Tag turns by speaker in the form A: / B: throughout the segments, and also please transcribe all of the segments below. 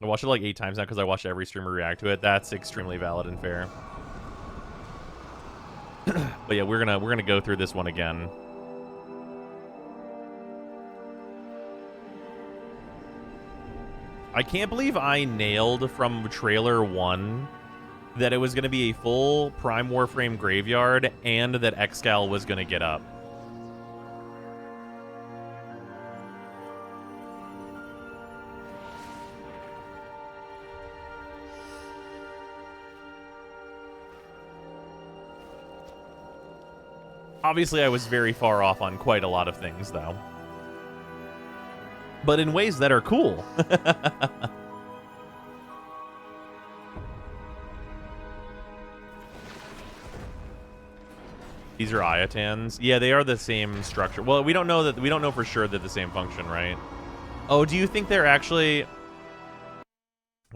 A: I watched it like 8 times now because I watched every streamer react to it. That's extremely valid and fair. But yeah, we're gonna go through this one again. I can't believe I nailed from trailer 1 that it was gonna be a full Prime Warframe graveyard and that Excal was gonna get up. Obviously, I was very far off on quite a lot of things, though. But in ways that are cool. These are Iotans. Yeah, they are the same structure. Well, we don't know for sure they're the same function, right? Oh, do you think they're actually...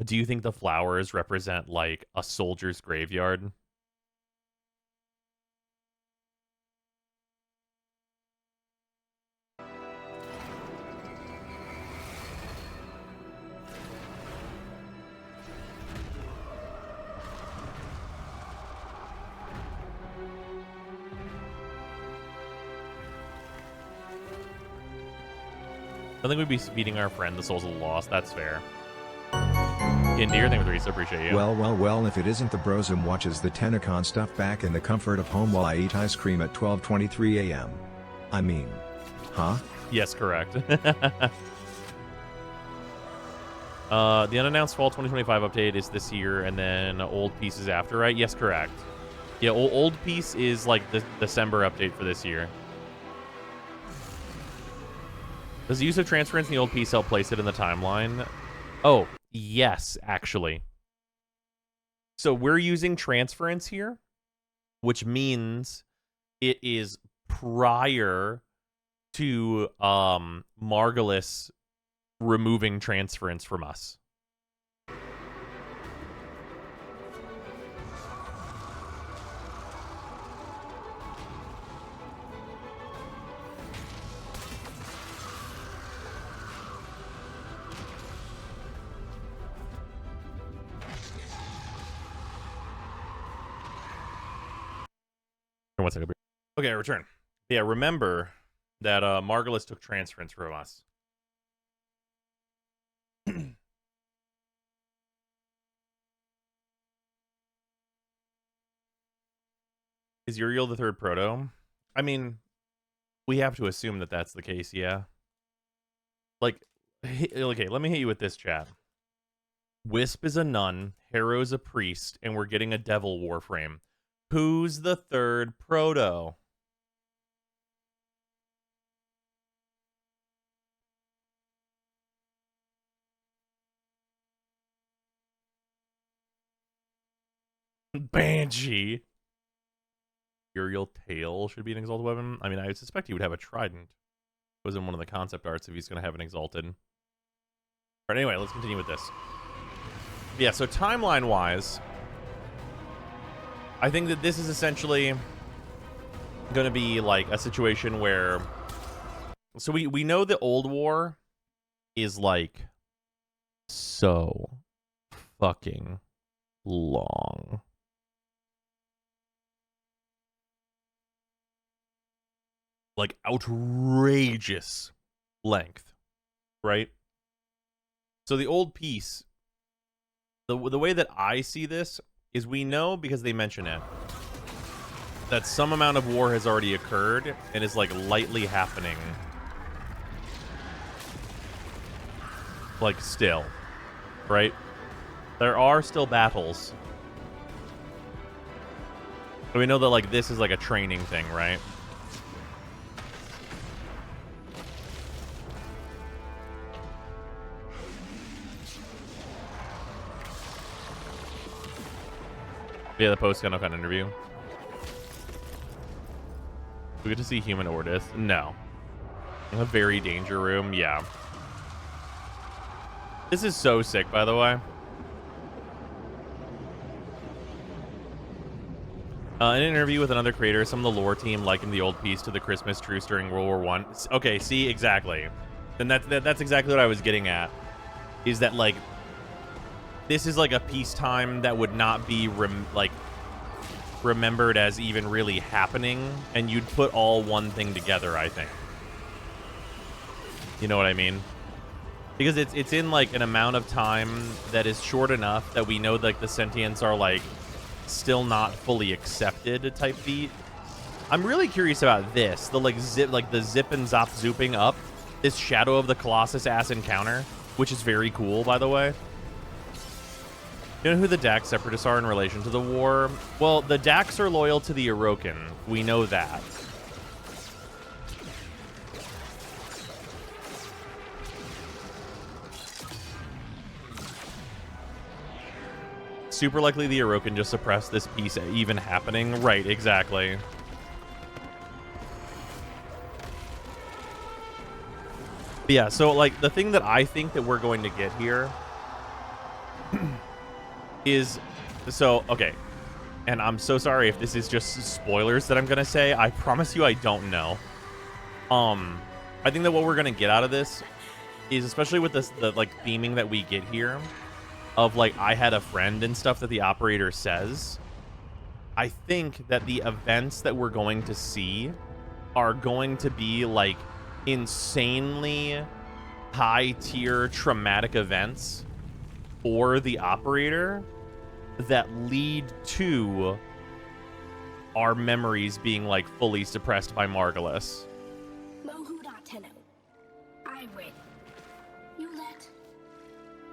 A: Do you think the flowers represent, like, a soldier's graveyard? I think we'd be feeding our friend the Souls of the Lost. That's fair. Indeer, thank you for the reason. Appreciate you.
B: Well, if it isn't the Brozime watches the Tennocon stuff back in the comfort of home while I eat ice cream at 12:23 a.m. I mean, huh?
A: Yes, correct. The unannounced fall 2025 update is this year, and then old piece is after, right? Yes, correct. Yeah, old piece is like the December update for this year. Does the use of transference in the old piece help place it in the timeline? Oh, yes, actually. So we're using transference here, which means it is prior to Margulis removing transference from us. One second. Okay, return. Yeah, remember that Margulis took transference from us. Is Uriel the third proto? I mean, we have to assume that that's the case, yeah. Like, okay, let me hit you with this, chat. Wisp is a nun, Harrow's a priest, and we're getting a devil warframe. Who's the third proto? Banshee. Uriel Tail should be an exalted weapon. I mean, I suspect he would have a trident. It was in one of the concept arts if he's going to have an exalted. But anyway, let's continue with this. Yeah, so timeline-wise, I think that this is essentially going to be like a situation where... So we know the old war is like so fucking long. Like outrageous length, right? So the old piece, the way that I see this is we know, because they mention it, that some amount of war has already occurred and is like lightly happening. Like still, right? There are still battles. So we know that like this is like a training thing, right? Yeah, the post-Tennocon interview. We get to see human Ordis. No. A very danger room. Yeah. This is so sick, by the way. In an interview with another creator, some of the lore team likened the old piece to the Christmas truce during World War I. Okay, see, exactly. And that's exactly what I was getting at. Is that, like, this is like a peacetime that would not be remembered as even really happening, and you'd put all one thing together, I think. You know what I mean? Because it's in like an amount of time that is short enough that we know like the sentients are like still not fully accepted type beat. I'm really curious about this. The the zip and zop zooping up. This Shadow of the Colossus ass encounter, which is very cool, by the way. You know who the Dax Separatists are in relation to the war? Well, the Dax are loyal to the Orokin. We know that. Super likely the Orokin just suppressed this piece even happening. Right, exactly. But yeah, so like the thing that I think that we're going to get here is, so, okay. And I'm so sorry if this is just spoilers that I'm going to say. I promise you I don't know. I think that what we're going to get out of this is, especially with this, the like theming that we get here, of like I had a friend and stuff that the operator says, I think that the events that we're going to see are going to be like insanely high tier traumatic events for the operator that lead to our memories being like fully suppressed by Margulis.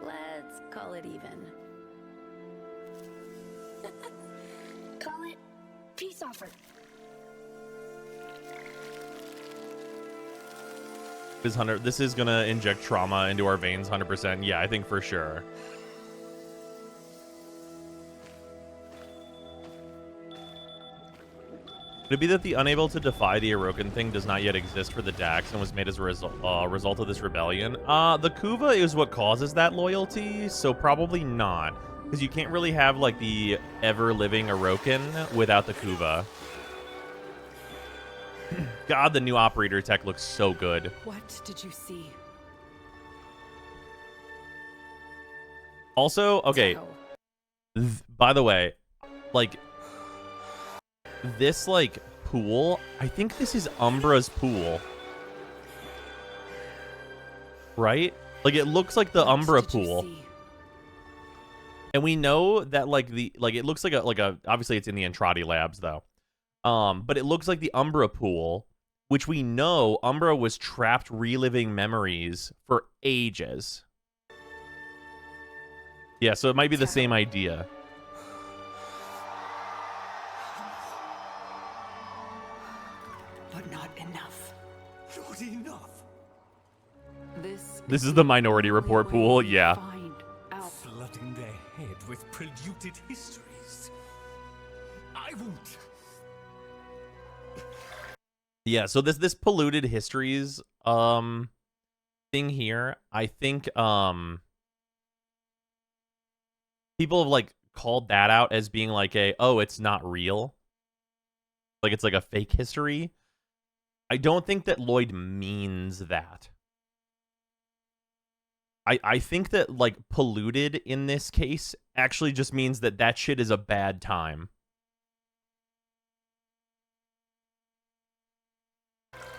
C: Let's call it even. Call it peace offer.
A: This is gonna inject trauma into our veins 100%. Yeah, I think for sure. Could it be that the unable to defy the Orokin thing does not yet exist for the Dax and was made as a result of this rebellion? The Kuva is what causes that loyalty, so probably not. Because you can't really have, like, the ever-living Orokin without the Kuva. God, the new operator tech looks so good.
C: What did you see?
A: Also, okay, by the way, like, this, like, pool, I think this is Umbra's pool. Right? Like, it looks like the Umbra pool. And we know that, like, it looks like a, obviously it's in the Entrati labs, though. But it looks like the Umbra pool, which we know Umbra was trapped reliving memories for ages. Yeah, so it might be the same idea.
C: But not enough.
D: Not enough.
A: This is the Minority Report pool, yeah.
D: Flooding their head with polluted histories. I won't.
A: Yeah, so this polluted histories thing here, I think people have like called that out as being like oh, it's not real. Like it's like a fake history. I don't think that Lloyd means that. I think that like polluted in this case actually just means that that shit is a bad time.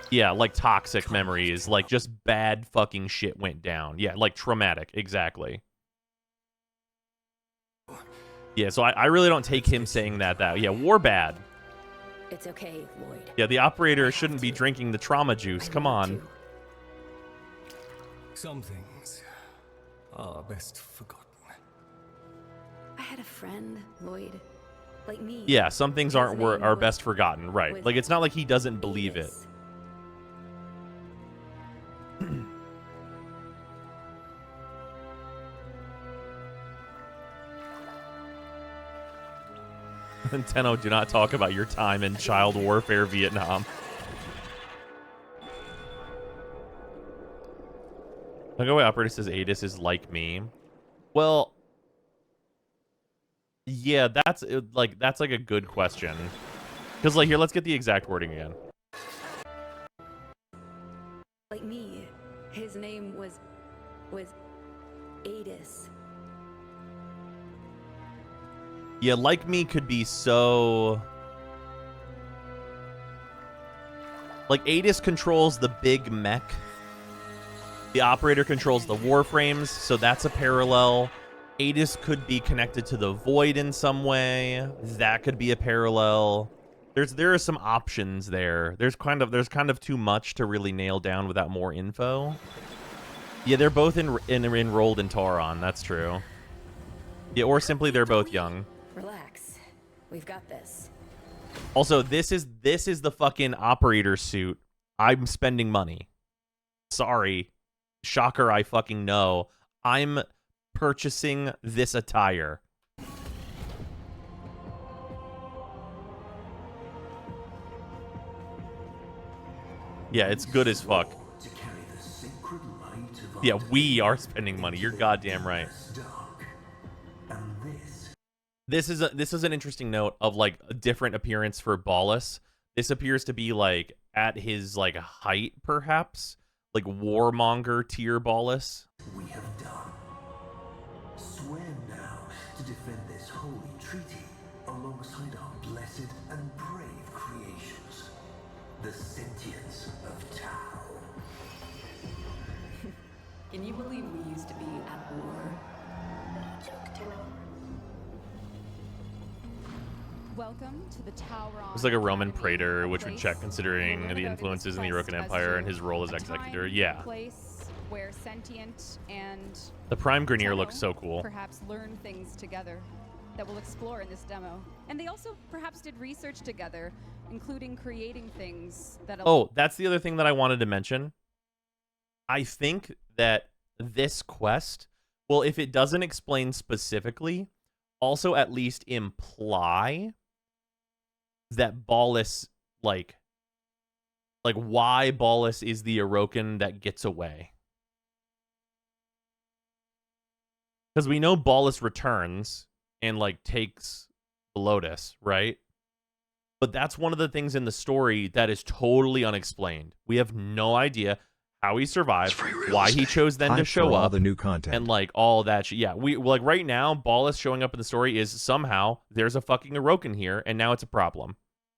A: Yeah, like toxic memories, like just bad fucking shit went down. Yeah, like traumatic, exactly. Yeah, so I really don't take him saying that. Yeah, war bad.
C: It's okay, Lloyd.
A: Yeah, the operator shouldn't be drinking the trauma juice. Come on.
D: Some things are best forgotten.
C: I had a friend, Lloyd, like me.
A: Yeah, some things are best forgotten, right? Like it's not like he doesn't believe it. Tenno, do not talk about your time in child warfare Vietnam. Look away operator says Adis is like me. Well, yeah, that's like a good question. Because like here, let's get the exact wording again.
C: Like me, his name was Adis.
A: Yeah, like me could be so... Like, Adis controls the big mech. The operator controls the Warframes, so that's a parallel. Adis could be connected to the Void in some way. That could be a parallel. There are some options there. There's kind of too much to really nail down without more info. Yeah, they're both enrolled in Tauron. That's true. Yeah, or simply they're both young.
C: Relax. We've got this.
A: Also, this is the fucking operator suit. I'm spending money. Sorry. Shocker, I fucking know. I'm purchasing this attire. Yeah, it's good as fuck. Yeah, we are spending money. You're goddamn right. This is an interesting note of like a different appearance for Ballas. This appears to be like at his like height, perhaps, like warmonger tier Ballas.
E: We have done. Swear now to defend this holy treaty alongside our blessed and brave creations, the sentients of Tau.
C: Can you believe we used to be at war?
F: Welcome to the Tauron.
A: It's like a Roman praetor, which would check considering the influences in the Orokin Empire and his role as executor. Yeah.
F: Place where sentient and
A: The Prime Grenier
F: Tenno
A: looks so cool.
F: Perhaps learn things together that we'll explore in this demo. And they also perhaps did research together, including creating things that...
A: Oh, that's the other thing that I wanted to mention. I think that this quest, well, if it doesn't explain specifically, also at least imply that Ballas, like why Ballas is the Orokin that gets away. Because we know Ballas returns and, like, takes the Lotus, right? But that's one of the things in the story that is totally unexplained. We have no idea how he survived, why he chose then to show
B: all
A: up,
B: the new content,
A: and like all that shit. Yeah, we like right now, Ballas showing up in the story is somehow there's a fucking Orokin here, and now it's a problem.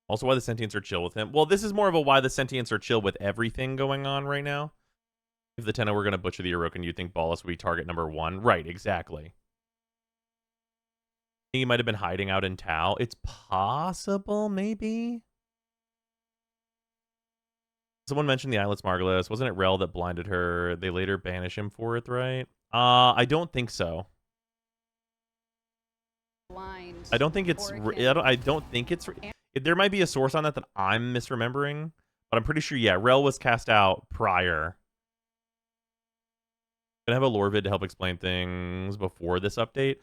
A: Also, why the sentients are chill with him. Well, this is more of a why the sentients are chill with everything going on right now. If the Tenno were going to butcher the Orokin, you'd think Ballas would be target number 1. Right, exactly. I think he might have been hiding out in Tau. It's possible, maybe. Someone mentioned the Islet's Margulis. Wasn't it Rel that blinded her? They later banish him for it, right? I don't think so.
F: blind
A: I don't think it's... I don't think it's... There might be a source on that I'm misremembering, but I'm pretty sure, yeah, Rel was cast out prior. Gonna have a lore vid to help explain things before this update.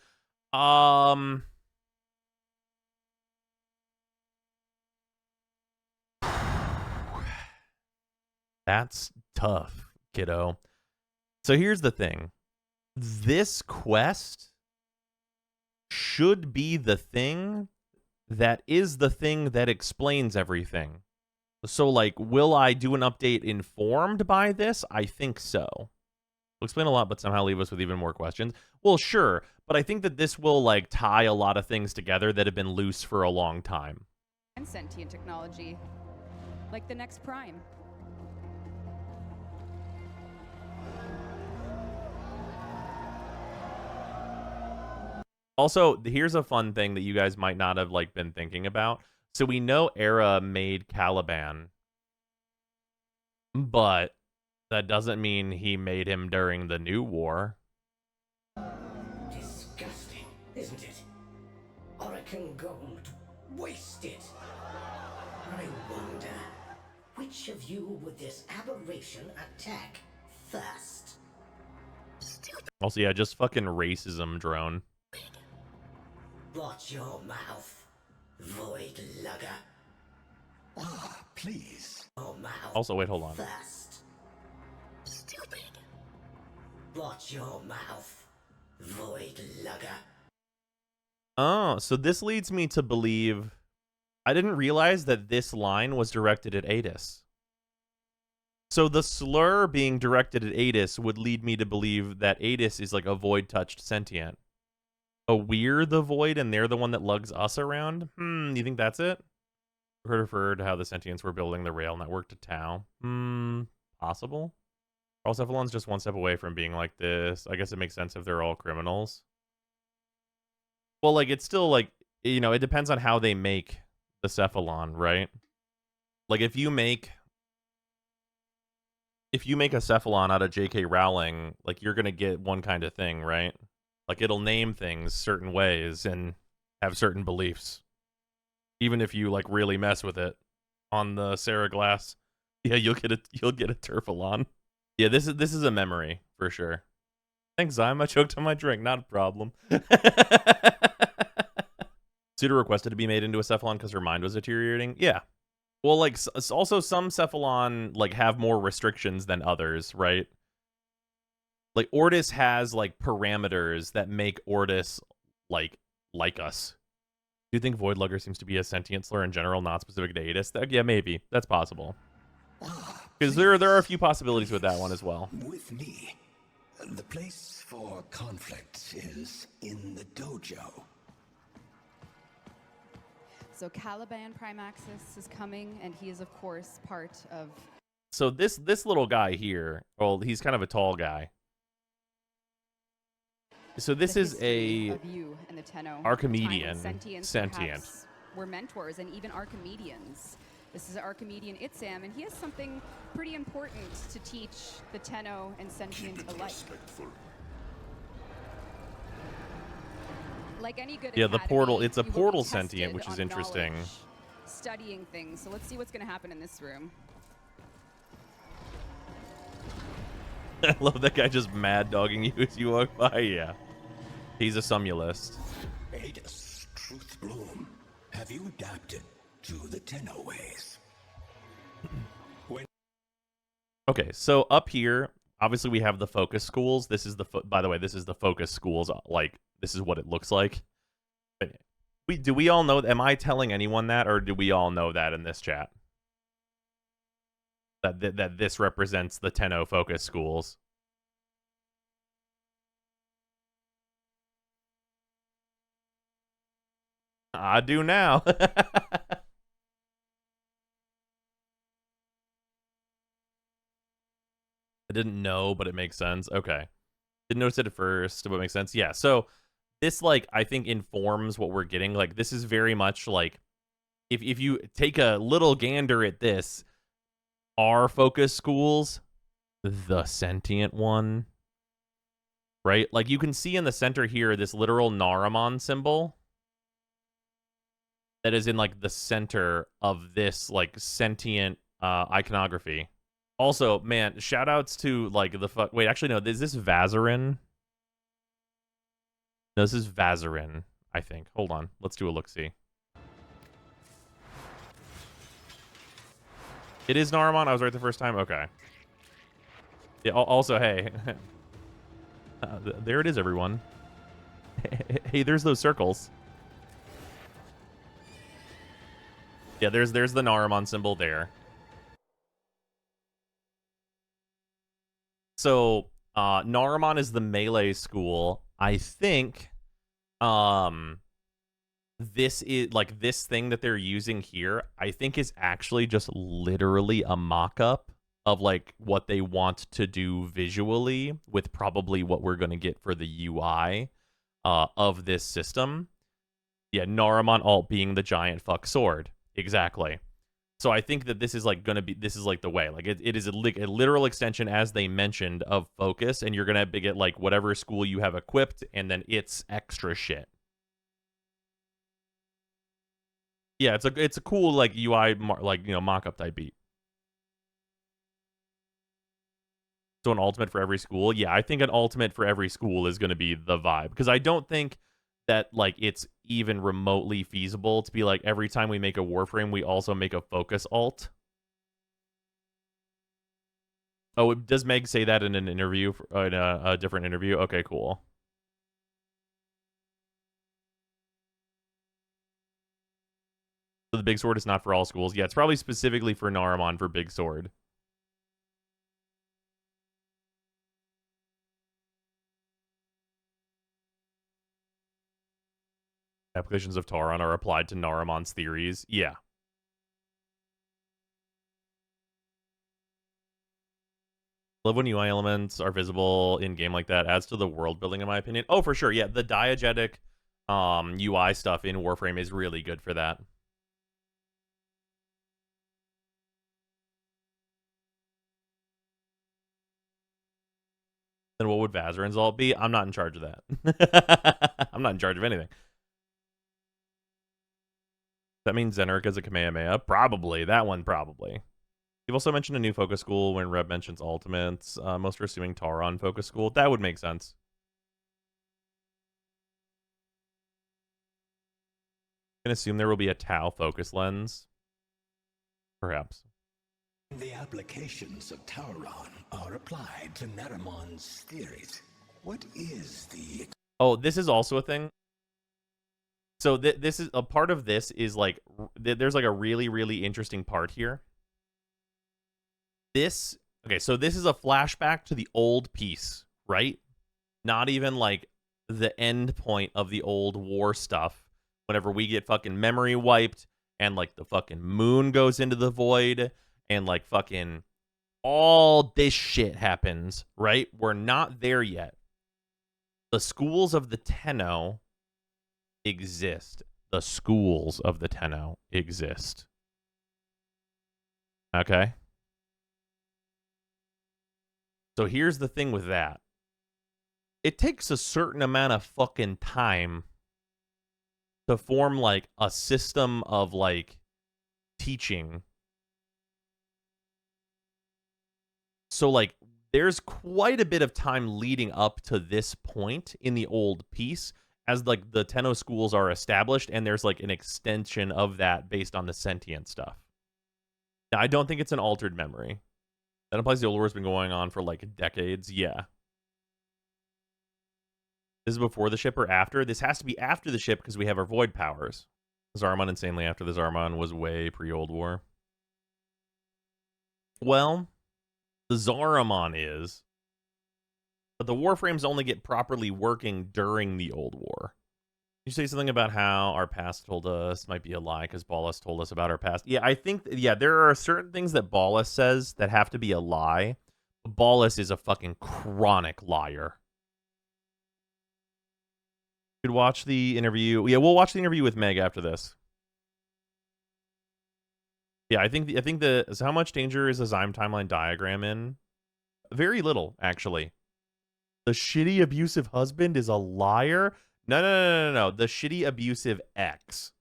A: That's tough, kiddo. So here's the thing. This quest should be the thing that is the thing that explains everything. So, like, will I do an update informed by this? I think so. It'll explain a lot, but somehow leave us with even more questions. Well, sure, but I think that this will, like, tie a lot of things together that have been loose for a long time.
F: and sentient technology, like the next Prime.
A: Also, here's a fun thing that you guys might not have like been thinking about. So we know Era made Caliban, but that doesn't mean he made him during the New War.
G: Disgusting, isn't it? Orokin gold, wasted. I wonder, which of you would this aberration attack first?
A: Also, yeah, just fucking racism drone.
G: Watch your mouth, void lugger.
E: Ah, please.
G: Your mouth
A: Also, wait, hold on.
G: first. Stupid. Watch your mouth, void lugger.
A: Oh, so this leads me to believe... I didn't realize that this line was directed at Adis. So the slur being directed at Adis would lead me to believe that Adis is like a void-touched sentient. Oh, we're the void and they're the one that lugs us around? You think that's it? Referred to how the sentients were building the rail network to Tau. Possible? All Cephalon's just one step away from being like this. I guess it makes sense if they're all criminals. Well, like, it's still, like, you know, it depends on how they make the Cephalon, right? Like, if you make a Cephalon out of J.K. Rowling, like, you're gonna get one kind of thing, right? Like, it'll name things certain ways and have certain beliefs. Even if you, like, really mess with it on the Sarah Glass, yeah, you'll get a Turfalon. Yeah, this is a memory for sure. Thanks, Zyme. I choked on my drink. Not a problem. Suda requested to be made into a Cephalon because her mind was deteriorating. Yeah. Well, like, also some Cephalon, like, have more restrictions than others, right? Like, Ortis has, like, parameters that make Ortis, like us. Do you think Voidlugger seems to be a sentient slur in general, not specific to Adis? Yeah, maybe. That's possible. Because there are a few possibilities with that one as well.
E: With me, the place for conflict is in the dojo.
F: So Caliban Primaxis is coming, and he is, of course, part of...
A: So this little guy here, well, he's kind of a tall guy. So this is a
F: of you and the Tenno,
A: Archimedean
F: sentient. We're mentors and even Archimedeans. This is Archimedean Itzam, and he has something pretty important to teach the Tenno and sentient alike. Like any good
A: the portal. It's a
F: you will be
A: portal
F: tested
A: sentient, which is
F: on
A: interesting.
F: knowledge, studying things. So let's see what's going to happen in this room.
A: I love that guy just mad dogging you as you walk by. Yeah, he's a somnolist.
E: Adis, Truth Bloom, have you adapted to the Tenno ways?
A: Okay, so up here, obviously we have the focus schools. This is the by the way, this is the focus schools. Like, this is what it looks like. Do we all know? Am I telling anyone that, or do we all know that in this chat? That this represents the Tenno focus schools. I do now. I didn't know, but it makes sense. Okay. Didn't notice it at first, but it makes sense. Yeah, so this, like, I think informs what we're getting. Like, this is very much like, if you take a little gander at this, our focus schools, the sentient one, right? Like, you can see in the center here this literal Naramon symbol that is in, like, the center of this, like, sentient iconography. Also, man, shout outs to, like, the wait, actually, no, is this Vazarin? No, this is Vazarin, I think. Hold on, let's do a look-see. It is Naramon. I was right the first time. Okay. Yeah. Also, hey, there it is, everyone. Hey, there's those circles. Yeah, there's the Naramon symbol there. So, Naramon is the melee school. I think, this is, like, this thing that they're using here, I think is actually just literally a mock-up of, like, what they want to do visually with probably what we're going to get for the UI of this system. Yeah, Naramon alt being the giant fuck sword. Exactly. So I think that this is, like, going to be, this is, like, the way. Like, it is a literal extension, as they mentioned, of focus, and you're going to get, like, whatever school you have equipped, and then it's extra shit. Yeah, it's a cool, like, UI, like, you know, mock-up type beat. So an ultimate for every school? Yeah, I think an ultimate for every school is going to be the vibe. Because I don't think that, like, it's even remotely feasible to be like, every time we make a Warframe, we also make a focus alt. Oh, does Meg say that in an interview, in a different interview? Okay, cool. So the Big Sword is not for all schools. Yeah, it's probably specifically for Naramon for Big Sword. Applications of Tauron are applied to Naramon's theories. Yeah. Love when UI elements are visible in game like that. Adds to the world building, in my opinion. Oh, for sure. Yeah, the diegetic UI stuff in Warframe is really good for that. Then what would Vazarin's alt be? I'm not in charge of that. I'm not in charge of anything. That means Zenerk as a Kamehameha? Probably. That one, probably. You've also mentioned a new focus school when Reb mentions ultimates. Most are assuming Tauron focus school. That would make sense. I can assume there will be a Tau focus lens. Perhaps.
H: The applications of Tauron are applied to Naramon's theories. What is the...
A: Oh, this is also a thing. So this is a part of this is like there's like a really, really interesting part here. Okay, so this is a flashback to the old piece, right? Not even like the end point of the old war stuff. Whenever we get fucking memory wiped and like the fucking moon goes into the void and like fucking all this shit happens, right? We're not there yet. The schools of the Tenno exist. The schools of the Tenno exist. Okay? So here's the thing with that. It takes a certain amount of fucking time to form like a system of like teaching. So like there's quite a bit of time leading up to this point in the old piece as like the Tenno schools are established, and there's like an extension of that based on the sentient stuff. Now, I don't think it's an altered memory. That implies the old war has been going on for like decades. Yeah. This is before the ship or after? This has to be after the ship because we have our void powers. Zarmon insanely after the Zarmon was way pre-Old War. Well, the Zaramon is, but the Warframes only get properly working during the Old War. You say something about how our past told us might be a lie because Ballas told us about our past. Yeah, I think, yeah, there are certain things that Ballas says that have to be a lie. Ballas is a fucking chronic liar. Could watch the interview. Yeah, we'll watch the interview with Meg after this. Yeah, I think so how much danger is the Zyme timeline diagram in? Very little, actually. The shitty abusive husband is a liar? No. The shitty abusive ex.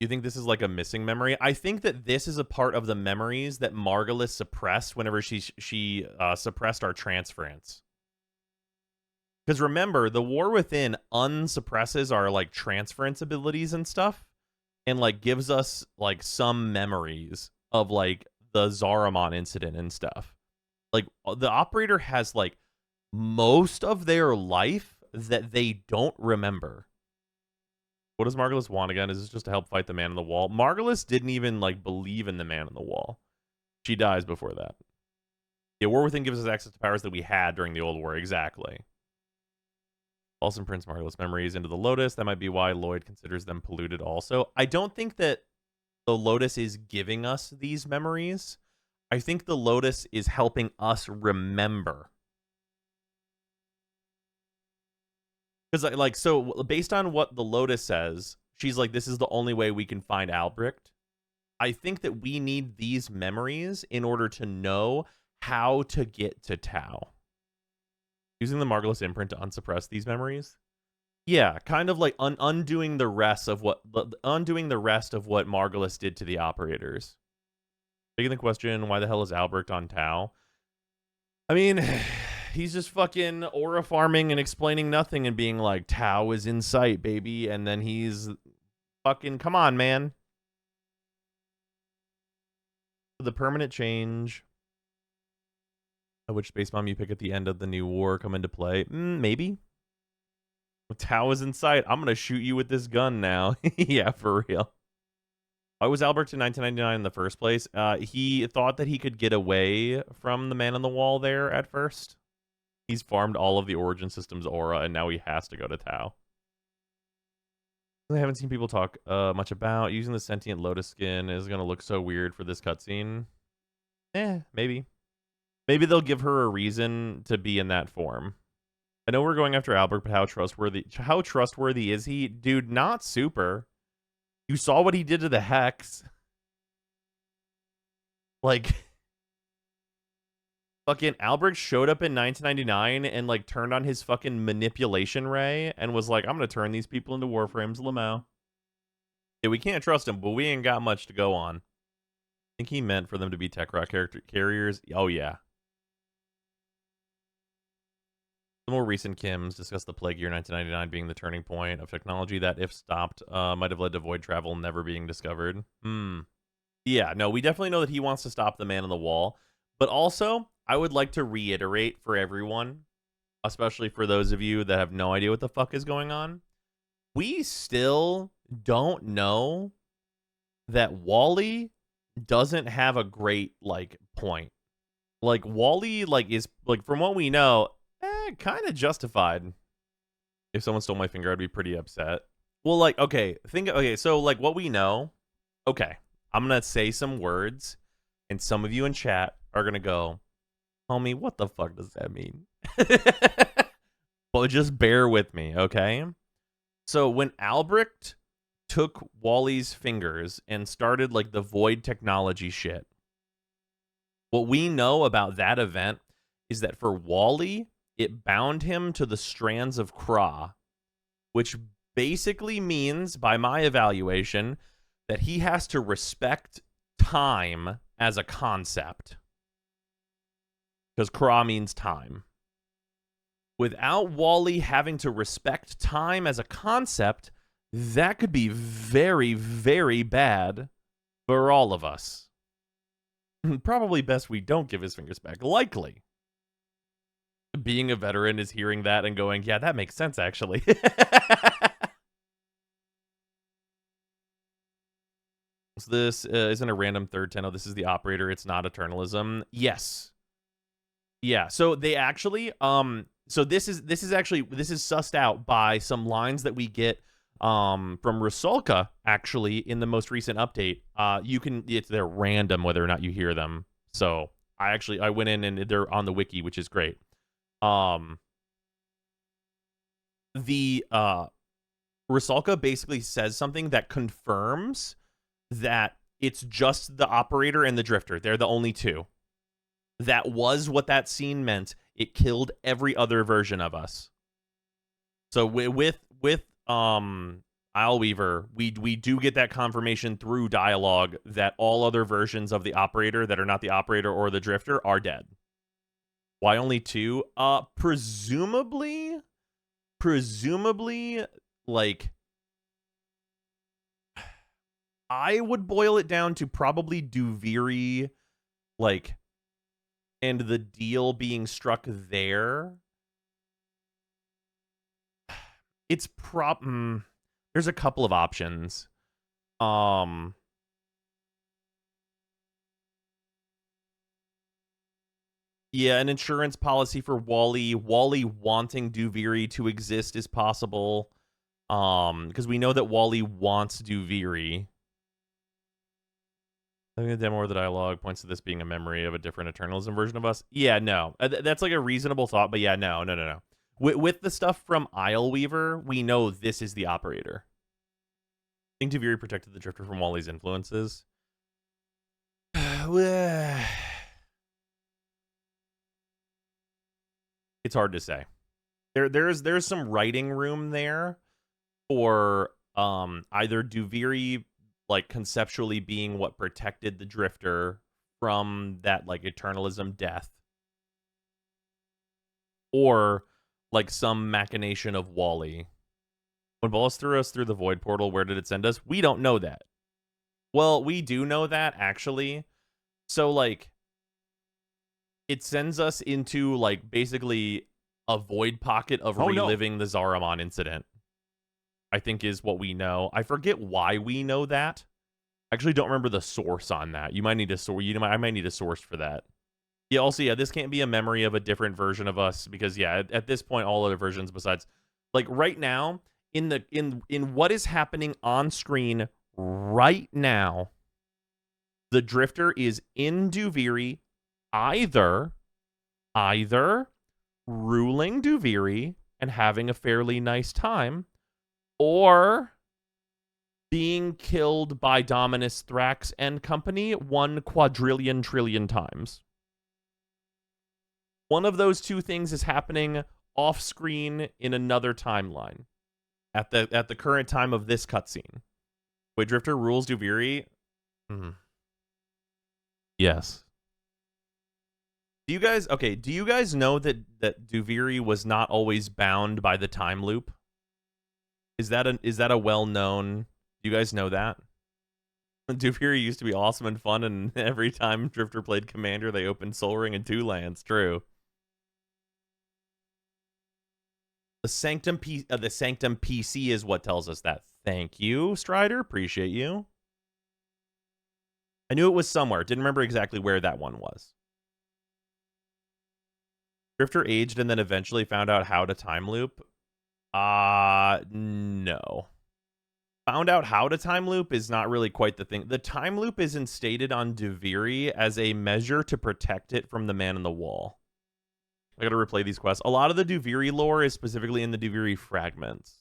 A: You think this is like a missing memory? I think that this is a part of the memories that Margulis suppressed whenever she suppressed our transference. Because remember, the War Within unsuppresses our like transference abilities and stuff, and like gives us like some memories of like the Zaramon incident and stuff. Like the operator has like most of their life that they don't remember. What does Margulis want again? Is this just to help fight the man on the wall? Margulis didn't even like believe in the man on the wall. She dies before that. Yeah, War Within gives us access to powers that we had during the Old War. Exactly. Also prints Margulis memories into the Lotus. That might be why Lloyd considers them polluted also. I don't think that the Lotus is giving us these memories. I think the Lotus is helping us remember. Because, like, so based on what the Lotus says, she's like, this is the only way we can find Albrecht. I think that we need these memories in order to know how to get to Tau. Using the Margulis imprint to unsuppress these memories? Yeah, kind of like undoing the rest of what Margulis did to the operators. Taking the question, why the hell is Albrecht on Tau? I mean, he's just fucking aura farming and explaining nothing and being like, Tau is in sight, baby. And then he's fucking, come on, man. The permanent change, which space bomb you pick at the end of the new war, come into play? Maybe. Tau is in sight. I'm going to shoot you with this gun now. Yeah, for real. Why was Albrecht in 1999 in the first place? He thought that he could get away from the man on the wall there at first. He's farmed all of the Origin System's aura, and now he has to go to Tau. I haven't seen people talk much about using the sentient lotus skin is going to look so weird for this cutscene. Maybe. Maybe they'll give her a reason to be in that form. I know we're going after Albert, but how trustworthy is he? Dude, not super. You saw what he did to the Hex. Like, fucking Albrecht showed up in 1999 and, like, turned on his fucking manipulation ray and was like, I'm going to turn these people into Warframes, Lamau. Yeah, we can't trust him, but we ain't got much to go on. I think he meant for them to be tech rock character carriers. Oh, yeah. The more recent Kims discuss the Plague Year 1999 being the turning point of technology that, if stopped, might have led to void travel never being discovered. Yeah, no, we definitely know that he wants to stop the man on the wall. But also, I would like to reiterate for everyone, especially for those of you that have no idea what the fuck is going on, we still don't know that Wally doesn't have a great, like, point. Like, Wally, like, is, like, from what we know, kind of justified. If someone stole my finger, I'd be pretty upset. Well, like, okay, so, like, what we know, okay, I'm gonna say some words, and some of you in chat are gonna go, homie, what the fuck does that mean? But just bear with me, okay? So when Albrecht took Wally's fingers and started, like, the void technology shit, what we know about that event is that for Wally, it bound him to the strands of Kra, which basically means, by my evaluation, that he has to respect time as a concept. Because Kra means time. Without Wally having to respect time as a concept, that could be very, very bad for all of us. Probably best we don't give his fingers back. Likely. Being a veteran is hearing that and going, yeah, that makes sense, actually. So this isn't a random third Tenno. This is the operator. It's not Eternalism. Yes. Yeah, so they actually, so this is sussed out by some lines that we get from Rusalka, actually, in the most recent update. They're random whether or not you hear them. So I went in and they're on the wiki, which is great. The Rusalka basically says something that confirms that it's just the operator and the drifter. They're the only two. That was what that scene meant. It killed every other version of us. So with Isleweaver, we do get that confirmation through dialogue that all other versions of the operator that are not the operator or the drifter are dead. Why only two? Presumably, like, I would boil it down to probably Duviri, like, and the deal being struck there. It's there's a couple of options. Yeah, an insurance policy for Wally. Wally wanting Duviri to exist is possible. Because we know that Wally wants Duviri. I think the demo or the dialogue points to this being a memory of a different Eternalism version of us. Yeah, no. That's like a reasonable thought, but yeah, no. With the stuff from Isleweaver, we know this is the operator. I think Duviri protected the Drifter from Wally's influences. It's hard to say. There's some writing room there for either Duviri, like, conceptually being what protected the Drifter from that, like, Eternalism death, or like some machination of Wally. When Ballas threw us through the void portal, where did it send us? We don't know that. Well, we do know that, actually. So, like, it sends us into, like, basically a void pocket of reliving the Zaramon incident, I think is what we know. I forget why we know that. I actually don't remember the source on that. You might need a source. I might need a source for that. Yeah, also, yeah, this can't be a memory of a different version of us because, yeah, at this point, all other versions besides, like, right now, in what is happening on screen right now, the Drifter is in Duviri, either ruling Duviri and having a fairly nice time, or being killed by Dominus Thrax and company 1 quadrillion trillion times. One of those two things is happening off screen in another timeline at the current time of this cutscene. Wait, Drifter rules Duviri? Yes. Do you guys know that Duviri was not always bound by the time loop? Is that a well-known? Do you guys know that? Duviri used to be awesome and fun, and every time Drifter played Commander, they opened Sol Ring and 2 lands. True. The Sanctum PC is what tells us that. Thank you, Strider. Appreciate you. I knew it was somewhere. Didn't remember exactly where that one was. Drifter aged and then eventually found out how to time loop. No. Found out how to time loop is not really quite the thing. The time loop is instated on Duviri as a measure to protect it from the man in the wall. I gotta replay these quests. A lot of the Duviri lore is specifically in the Duviri fragments.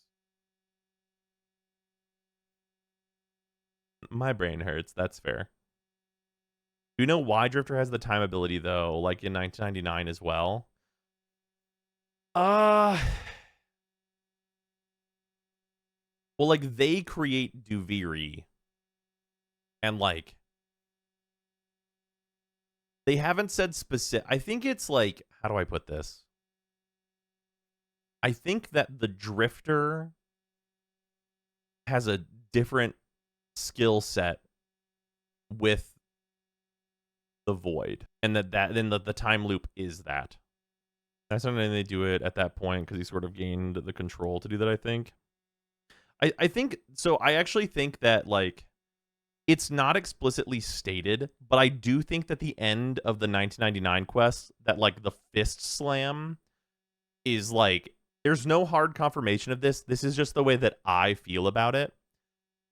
A: My brain hurts. That's fair. Do you know why Drifter has the time ability, though, like in 1999 as well? Well, like, they create Duviri, and, like, they haven't said specific. I think it's like, how do I put this? I think that the Drifter has a different skill set with the Void, and then the time loop is that. That's something they do it at that point because he sort of gained the control to do that, I think. I think so. I actually think that, like, it's not explicitly stated, but I do think that the end of the 1999 quest, that, like, the fist slam is, like, there's no hard confirmation of this. This is just the way that I feel about it.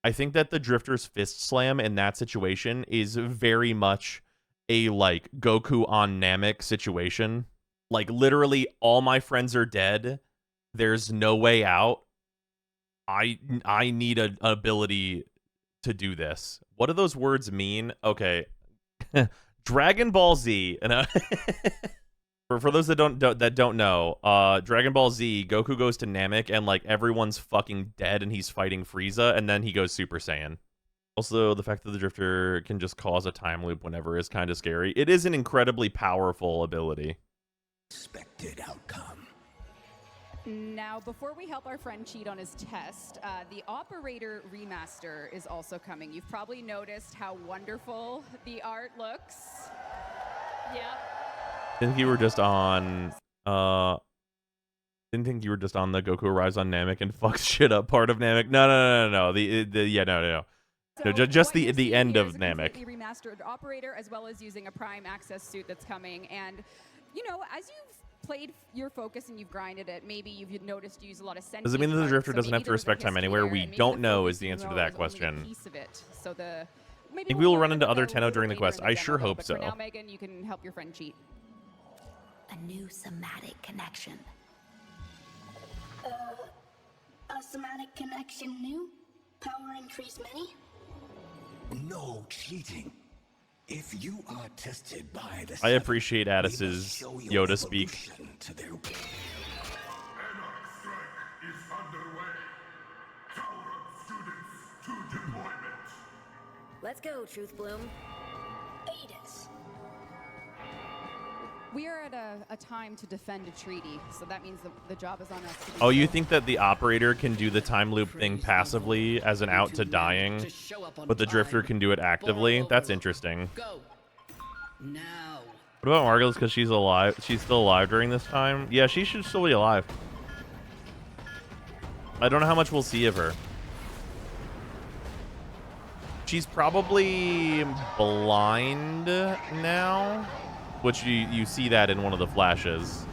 A: I think that the Drifter's fist slam in that situation is very much a, like, Goku on Namek situation. Like, literally all my friends are dead. There's no way out. I need an ability to do this. What do those words mean? Okay. Dragon Ball Z. And for those that don't know, Dragon Ball Z, Goku goes to Namek and, like, everyone's fucking dead and he's fighting Frieza, and then he goes Super Saiyan. Also, the fact that the Drifter can just cause a time loop whenever is kind of scary. It is an incredibly powerful ability.
H: Expected outcome.
F: Now, before we help our friend cheat on his test, the Operator Remaster is also coming. You've probably noticed how wonderful the art looks. Yep.
A: Didn't think you were just on the Goku arrives on Namek and fucks shit up part of Namek. No. No, just the end of Namek.
F: Completely remastered Operator, as well as using a Prime Access suit that's coming. And, you know, as you've played your focus and you've grinded it, maybe you've noticed you use a lot of sentient.
A: Does it mean that the Drifter doesn't have to
F: there's
A: respect time anywhere? We don't know is the answer to that question.
F: So I
A: think we will run into other Tenno during the quest. I sure hope so.
F: For now, Megan, you can help your friend cheat.
C: A new somatic connection.
I: A somatic connection new? Power increase many?
H: No cheating. If you are tested by the
A: I appreciate Addis's Yoda speak.
H: To their...
E: Anarch strike is underway. Tauron students to deployment.
C: Let's go, Truth Bloom.
I: Aid us.
F: We are at a time to defend a treaty, so that means the job is on us.
A: Oh, you think that the Operator can do the time loop thing passively as an out to dying, but the Drifter can do it actively? That's interesting.
G: Go. Now.
A: What about Margulis, because she's alive? She's still alive during this time? Yeah, she should still be alive. I don't know how much we'll see of her. She's probably blind now, which you see that in one of the flashes.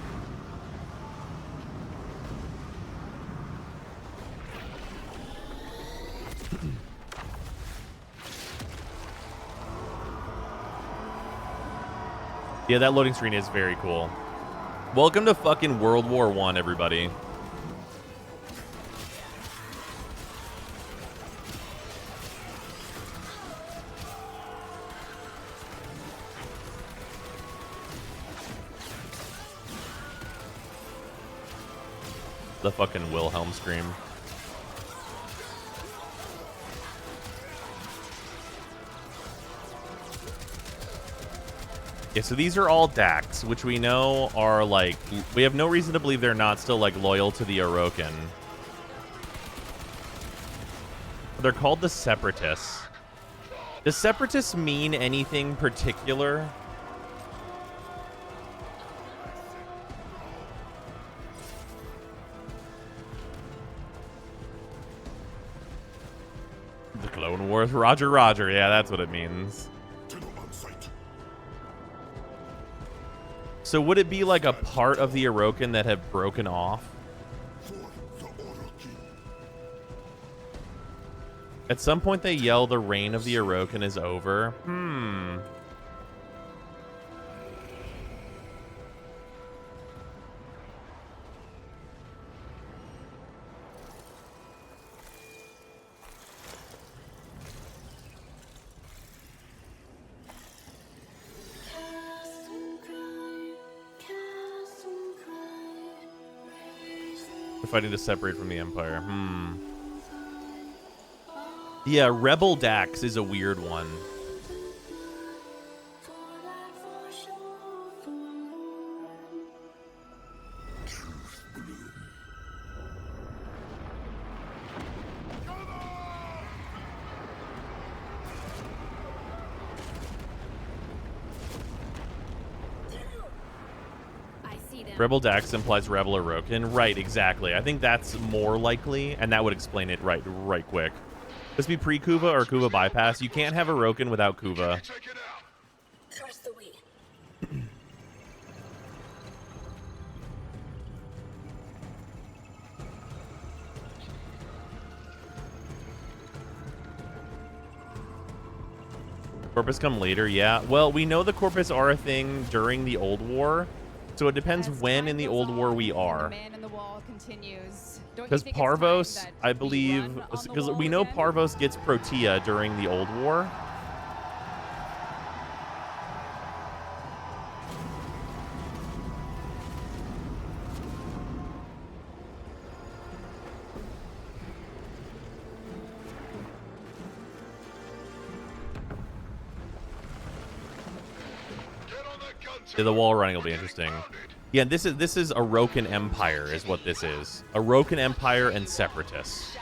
A: Yeah, that loading screen is very cool. Welcome to fucking World War I, everybody. The fucking Wilhelm scream. Yeah, so these are all Dax, which we know are like, we have no reason to believe they're not still like loyal to the Orokin. They're called the Separatists. Does Separatists mean anything particular? The Clone Wars, Roger, Roger. Yeah, that's what it means. So would it be like a part of the Orokin that have broken off? At some point they yell the reign of the Orokin is over. Fighting to separate from the Empire. Yeah, Rebel Dax is a weird one. Rebel Dax implies Rebel Orokin. Right, exactly. I think that's more likely, and that would explain it right quick. This be pre-Kuva or Kuva bypass. You can't have Orokin without Kuva.
I: Trust the way.
A: Corpus come later, yeah. Well, we know the Corpus are a thing during the Old War. So it depends when in the Old War we are. Because Parvos, I believe, because we know Parvos gets Protea during the Old War. Yeah, the wall running will be interesting. Yeah, this is Orokin Empire is what this is. Orokin Empire and Separatists.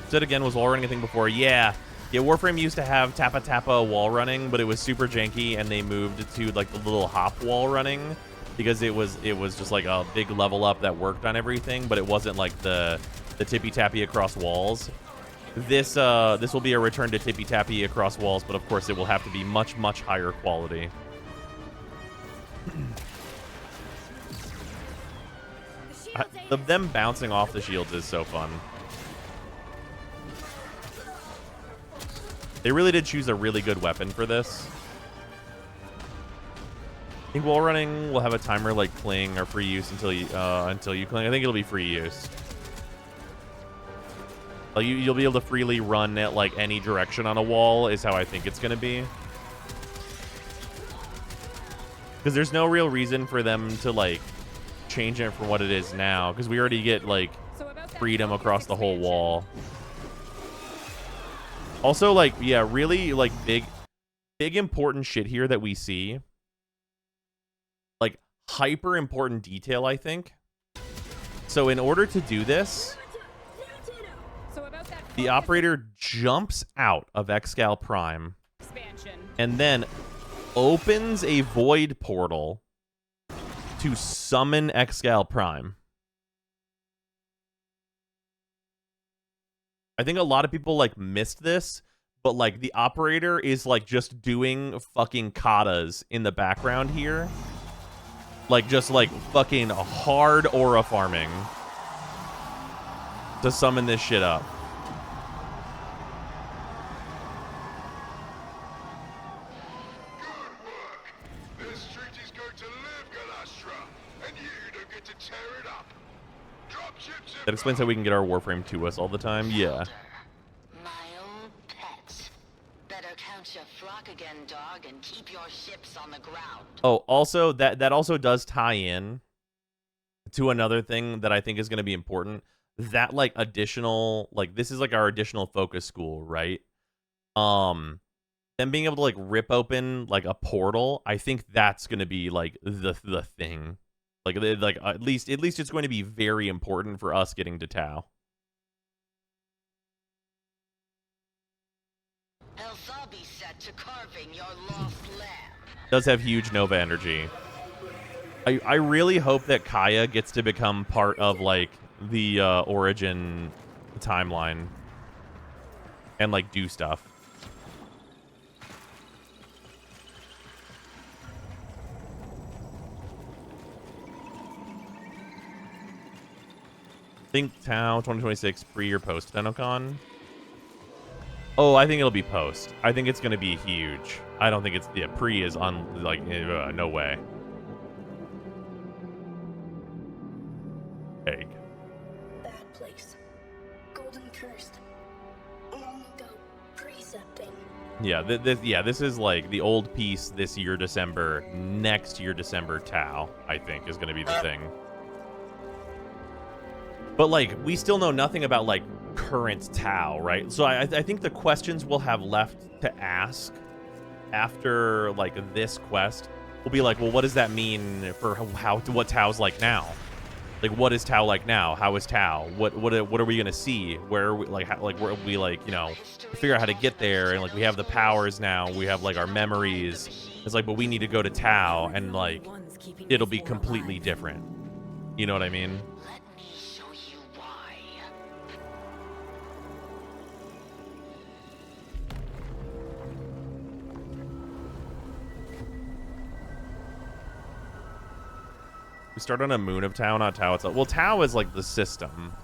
A: Said again, was wall running a thing before? Yeah. Yeah, Warframe used to have Tappa wall running, but it was super janky, and they moved to like the little hop wall running because it was just like a big level up that worked on everything, but it wasn't like the tippy tappy across walls. This will be a return to tippy tappy across walls, but of course it will have to be much higher quality. Them bouncing off the shields is so fun. They really did choose a really good weapon for this. I think wall running will have a timer like cling or free use until you cling. I think it'll be free use. Like you'll be able to freely run at like any direction on a wall is how I think it's gonna be. Because there's no real reason for them to like change it from what it is now. Because we already get like freedom across the whole wall. Also, like, yeah, really like big important shit here that we see. Like hyper important detail, I think. So in order to do this, the operator jumps out of Excal Prime and then opens a void portal to summon Excal Prime. I think a lot of people like missed this, but like the operator is like just doing fucking katas in the background here. Like just like fucking hard aura farming to summon this shit up.
J: This treaty's going to live, Galastra, and you don't get to tear it up. Drop ships
A: That explains how we can get our Warframe to us all the time. Yeah.
K: My old pet. Better count your flock again, dog, and keep your ships on the ground.
A: Oh, also that also does tie in to another thing that I think is going to be important. That like additional, like this is like our additional focus school, right? Them being able to like rip open like a portal, I think that's going to be like the thing. Like at least it's going to be very important for us getting to Tau.
K: I'll be set to carving your lost lamb.
A: Does have huge Nova energy. I really hope that Kaya gets to become part of like the origin timeline and like do stuff. Think Tau 2026 pre or post Tennocon? Oh, I think it'll be post. I think it's going to be huge. I don't think it's pre is on like no way. Egg.
I: Bad place. Golden cursed. Long ago, precepting.
A: Yeah, this is like the old piece this year December. Next year December Tau, I think, is going to be the thing. But like we still know nothing about like current Tau, right? So I think the questions we'll have left to ask after like this quest will be like, well, what does that mean for what Tau's like now? Like, what is Tau like now? How is Tau? What are we gonna see? Where are we, like where are we, like, you know, figure out how to get there? And like we have the powers now. We have like our memories. It's like, but we need to go to Tau, and like it'll be completely different. You know what I mean? We start on a moon of Tau, not Tau itself. Well, Tau is like the system.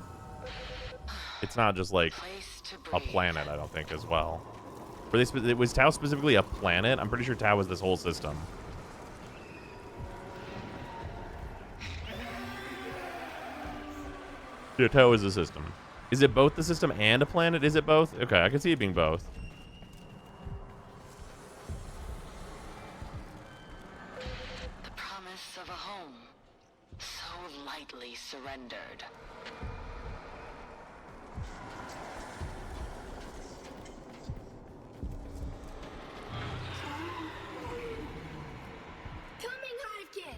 A: It's not just like a planet, I don't think, as well. Was Tau specifically a planet? I'm pretty sure Tau was this whole system. Yeah, Tau is a system. Is it both the system and a planet? Is it both? Okay, I can see it being both.
K: Surrendered.
I: Coming, Hivekin!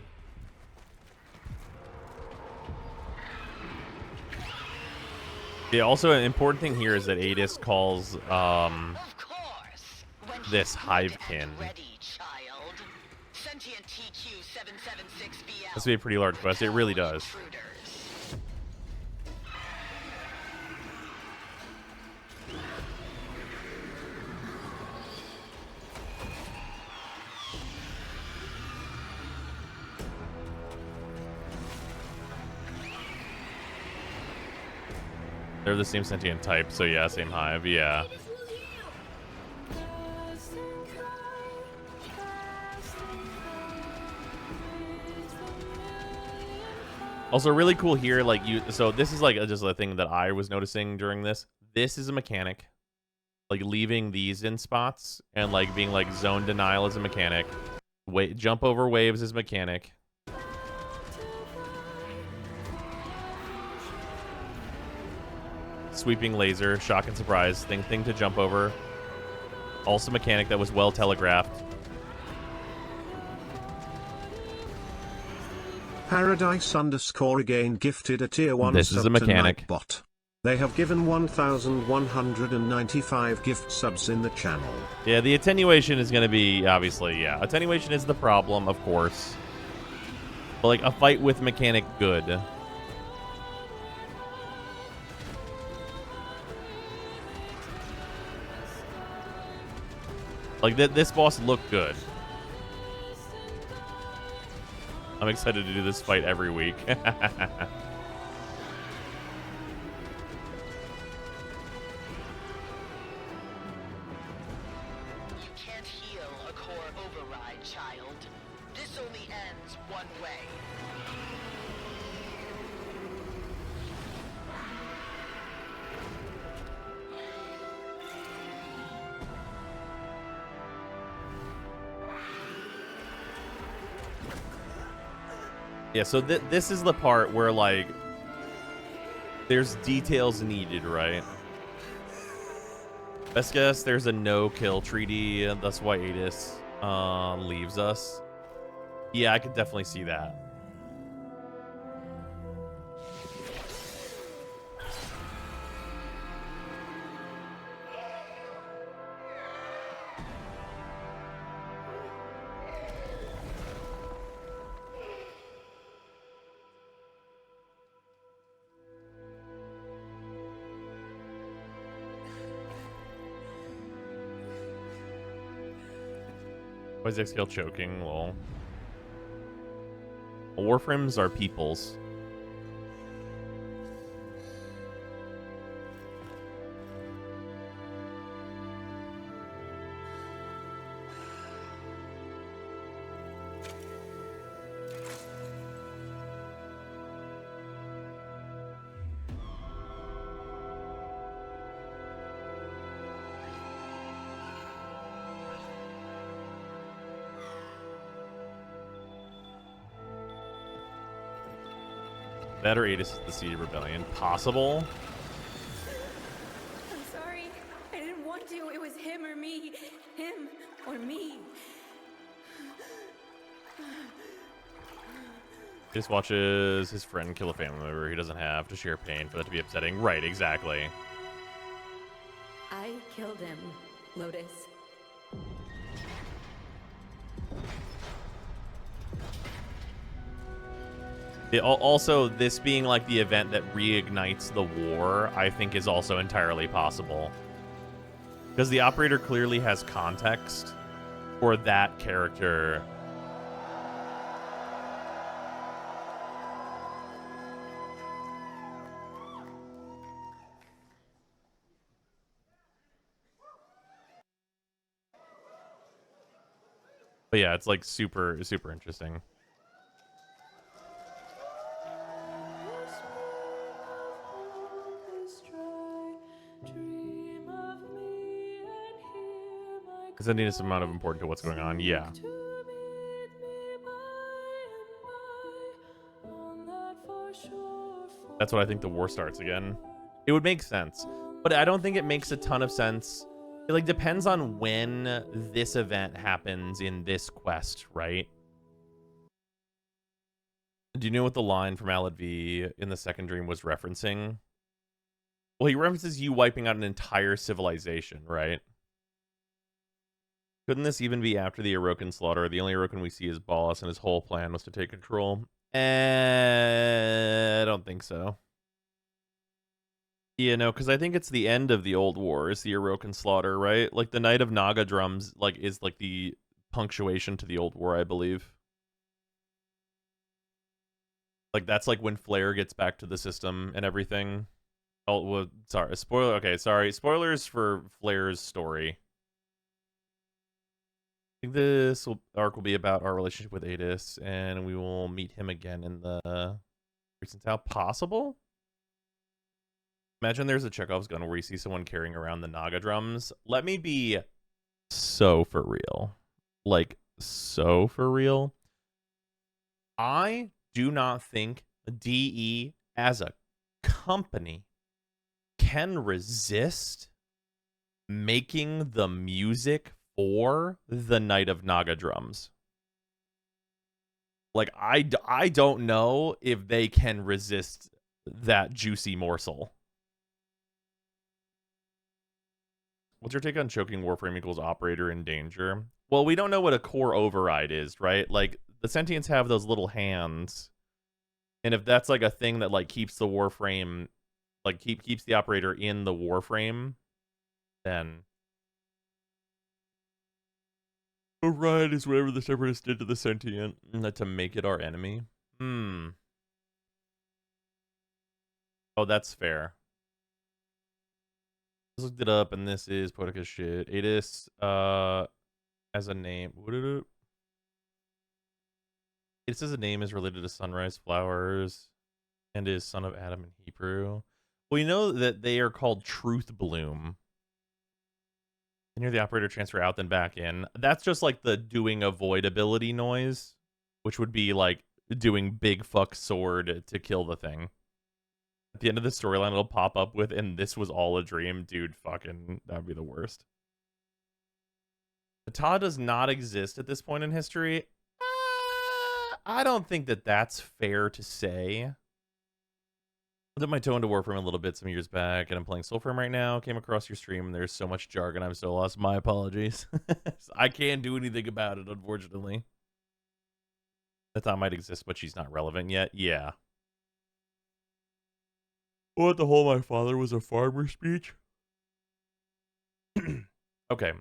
A: Yeah, also an important thing here is that Adis calls this Hivekin. This would be a pretty large quest. It really does. They're the same sentient type, so yeah, same hive, yeah. Also, really cool here, like so this is like just a thing that I was noticing during this. This is a mechanic, like leaving these in spots and like being like zone denial is a mechanic. Jump over waves is mechanic. Sweeping laser, shock and surprise, thing to jump over. Also mechanic that was well telegraphed.
L: Paradise_again gifted a tier 1
A: This is
L: sub
A: a mechanic.
L: to Nightbot. They have given 1,195 gift subs in the channel.
A: Yeah, the attenuation is going to be, obviously, yeah. Attenuation is the problem, of course. But like a fight with mechanic good. Like, this boss looked good. I'm excited to do this fight every week.
K: You can't heal a core override, child. This only ends one way.
A: Yeah, so this is the part where, like, there's details needed, right? Best guess, there's a no-kill treaty, and that's why Adis leaves us. Yeah, I could definitely see that. Why is Exhale choking? Lol. Warframes are peoples. That or Adis is the Seed of Rebellion. Possible?
C: I'm sorry. I didn't want to. It was him or me. Him or me.
A: He just watches his friend kill a family member he doesn't have to share pain for that to be upsetting. Right, exactly.
C: I killed him, Lotus.
A: Also, this being like the event that reignites the war, I think is also entirely possible. Because the operator clearly has context for that character. But yeah, it's like super, super interesting. Sending us amount of important to what's going on. Yeah. That's what I think the war starts again. It would make sense, but I don't think it makes a ton of sense. It like depends on when this event happens in this quest, right? Do you know what the line from Alad V in the second dream was referencing? Well, he references you wiping out an entire civilization, right? Couldn't this even be after the Orokin slaughter? The only Orokin we see is Ballas, and his whole plan was to take control. I don't think so. Yeah, no, because I think it's the end of the Old War, is the Orokin slaughter, right? Like, the Night of Naga Drums, like, is, like, the punctuation to the Old War, I believe. Like, that's, like, when Flare gets back to the system and everything. Oh, well, sorry, spoiler, okay, sorry. Spoilers for Flare's story. I think this arc will be about our relationship with Adis, and we will meet him again in the recent How possible? Imagine there's a Chekhov's gun where you see someone carrying around the Naga drums. Let me be so for real. Like, so for real. I do not think DE as a company can resist making the music for the Night of Naga Drums. Like, I don't know if they can resist that juicy morsel. What's your take on choking Warframe equals operator in danger? Well, we don't know what a core override is, right? Like, the sentients have those little hands. And if that's, like, a thing that, like, keeps the Warframe, like, keeps the operator in the Warframe, then... Orion is whatever the Separatists did to the sentient, to make it our enemy. Hmm. Oh, that's fair. Just looked it up, and this is Poetica's shit. Adis, as a name. It says a name is related to sunrise flowers and is son of Adam in Hebrew. Well, you know that they are called Truth Bloom. And hear the operator transfer out, then back in. That's just like the doing avoidability noise, which would be like doing big fuck sword to kill the thing. At the end of the storyline, it'll pop up with, and this was all a dream. Dude, fucking, that would be the worst. Ta does not exist at this point in history. I don't think that that's fair to say. I dipped my toe into Warframe a little bit some years back, and I'm playing Soulframe right now. Came across your stream, and there's so much jargon, I'm so lost. My apologies. I can't do anything about it, unfortunately. I thought might exist, but she's not relevant yet. Yeah. What the whole my father was a farmer speech? Okay.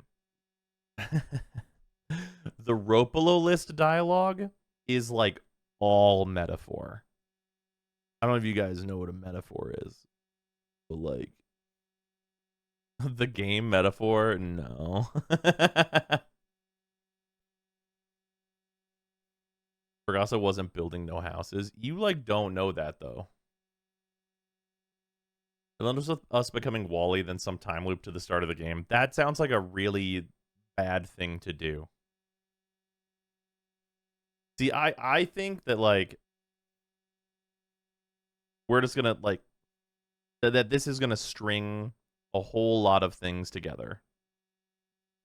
A: The Ropolo list dialogue is like all metaphor. I don't know if you guys know what a metaphor is, but like the game metaphor, no. Fragasa wasn't building no houses. You like don't know that though. And then with us becoming Wally, then some time loop to the start of the game. That sounds like a really bad thing to do. See, I think that like we're just gonna like that this is gonna string a whole lot of things together.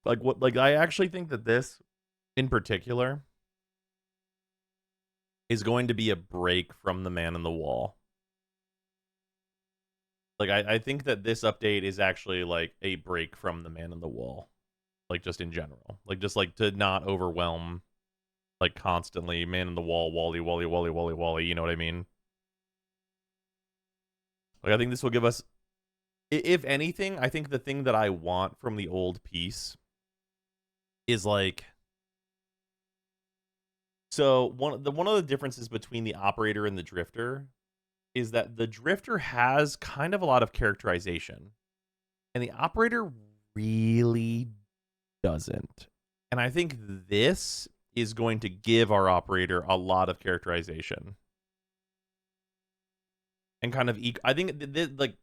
A: Like what? Like I actually think that this, in particular, is going to be a break from the Man in the Wall. Like I think that this update is actually like a break from the Man in the Wall, like just in general, like just like to not overwhelm, like constantly Man in the Wall, Wally, Wally, Wally, Wally, Wally. You know what I mean? Like, I think this will give us, if anything, I think the thing that I want from the old piece is like, so one of the differences between the operator and the drifter is that the drifter has kind of a lot of characterization, and the operator really doesn't. And I think this is going to give our operator a lot of characterization. And kind of, I think, like,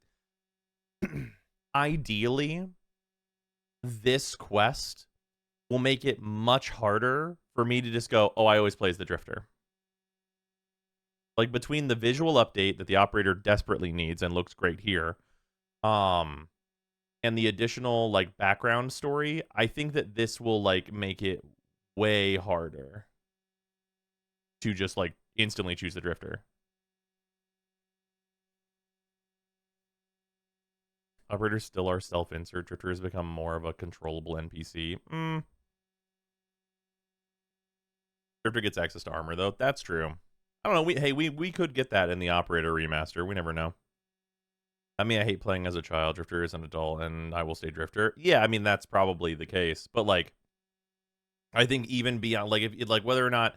A: ideally, this quest will make it much harder for me to just go, oh, I always play as the drifter. Like, between the visual update that the operator desperately needs and looks great here, and the additional, like, background story, I think that this will, like, make it way harder to just, like, instantly choose the drifter. Operators still are self-insert. Drifter has become more of a controllable NPC. Drifter gets access to armor, though. That's true. I don't know. We could get that in the operator remaster. We never know. I mean, I hate playing as a child. Drifter is an adult, and I will stay drifter. Yeah, I mean, that's probably the case. But, like, I think even beyond, like, if like whether or not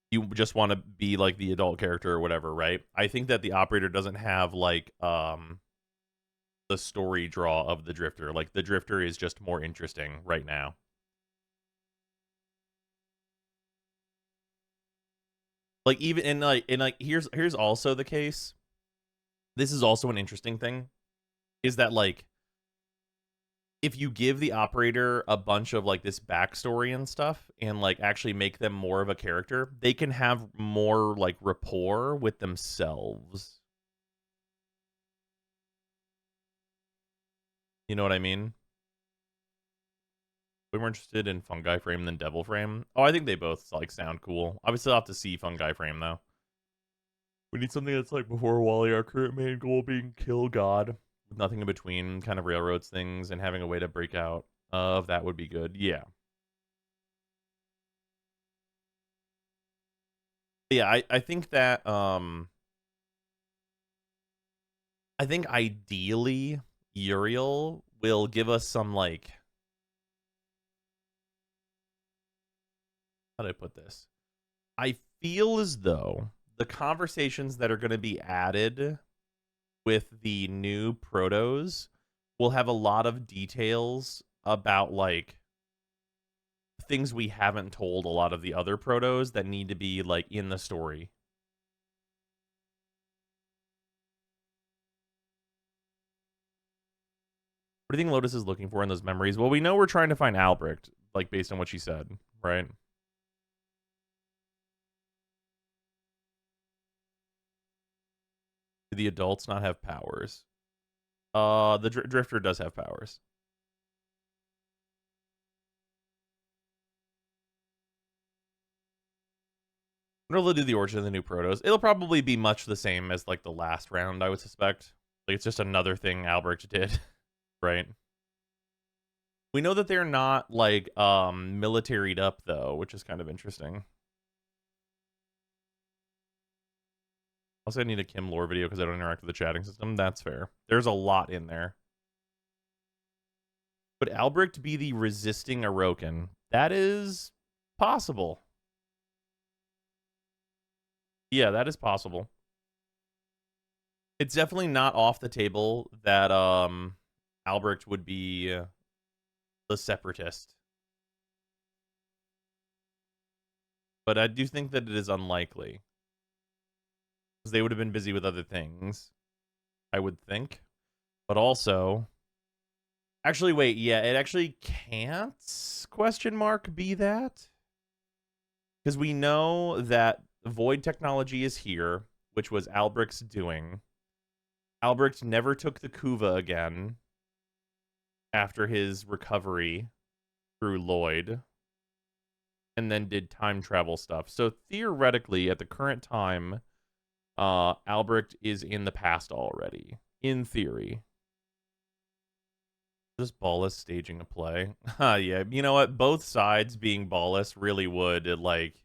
A: you just want to be, like, the adult character or whatever, right? I think that the operator doesn't have, like, the story draw of the drifter. Like, the drifter is just more interesting right now. Like, even in like here's also the case. This is also an interesting thing, is that, like, if you give the operator a bunch of, like, this backstory and stuff and, like, actually make them more of a character, they can have more, like, rapport with themselves. You know what I mean? Way more interested in Fungi Frame than Devil Frame. Oh, I think they both, like, sound cool. I would still have to see Fungi Frame, though. We need something that's like before Wally, our current main goal being kill God, with nothing in between, kind of railroads things, and having a way to break out of that would be good. Yeah. Yeah, I think that, I think ideally, Uriel will give us some, like, how do I put this? I feel as though the conversations that are going to be added with the new protos will have a lot of details about like things we haven't told a lot of the other protos that need to be like in the story. What do you think Lotus is looking for in those memories? Well, we know we're trying to find Albrecht, like based on what she said, right? Do the adults not have powers? The Drifter does have powers. I wonder if they'll do the origin of the new protos. It'll probably be much the same as like the last round, I would suspect. Like it's just another thing Albrecht did, right? We know that they're not like militaried up though, which is kind of interesting. Also, I need a Kim lore video because I don't interact with the chatting system. That's fair. There's a lot in there. Would Albrecht be the resisting Orokin? That is possible. Yeah, that is possible. It's definitely not off the table that Albrecht would be the separatist. But I do think that it is unlikely. Because they would have been busy with other things, I would think. But also... Actually, wait, yeah, it actually can't, question mark, be that? Because we know that Void technology is here, which was Albrecht's doing. Albrecht never took the Kuva again after his recovery through Lloyd, and then did time travel stuff. So theoretically, at the current time, Albrecht is in the past already, in theory. Just Ballas staging a play. Yeah, you know what? Both sides being Ballas really would, like...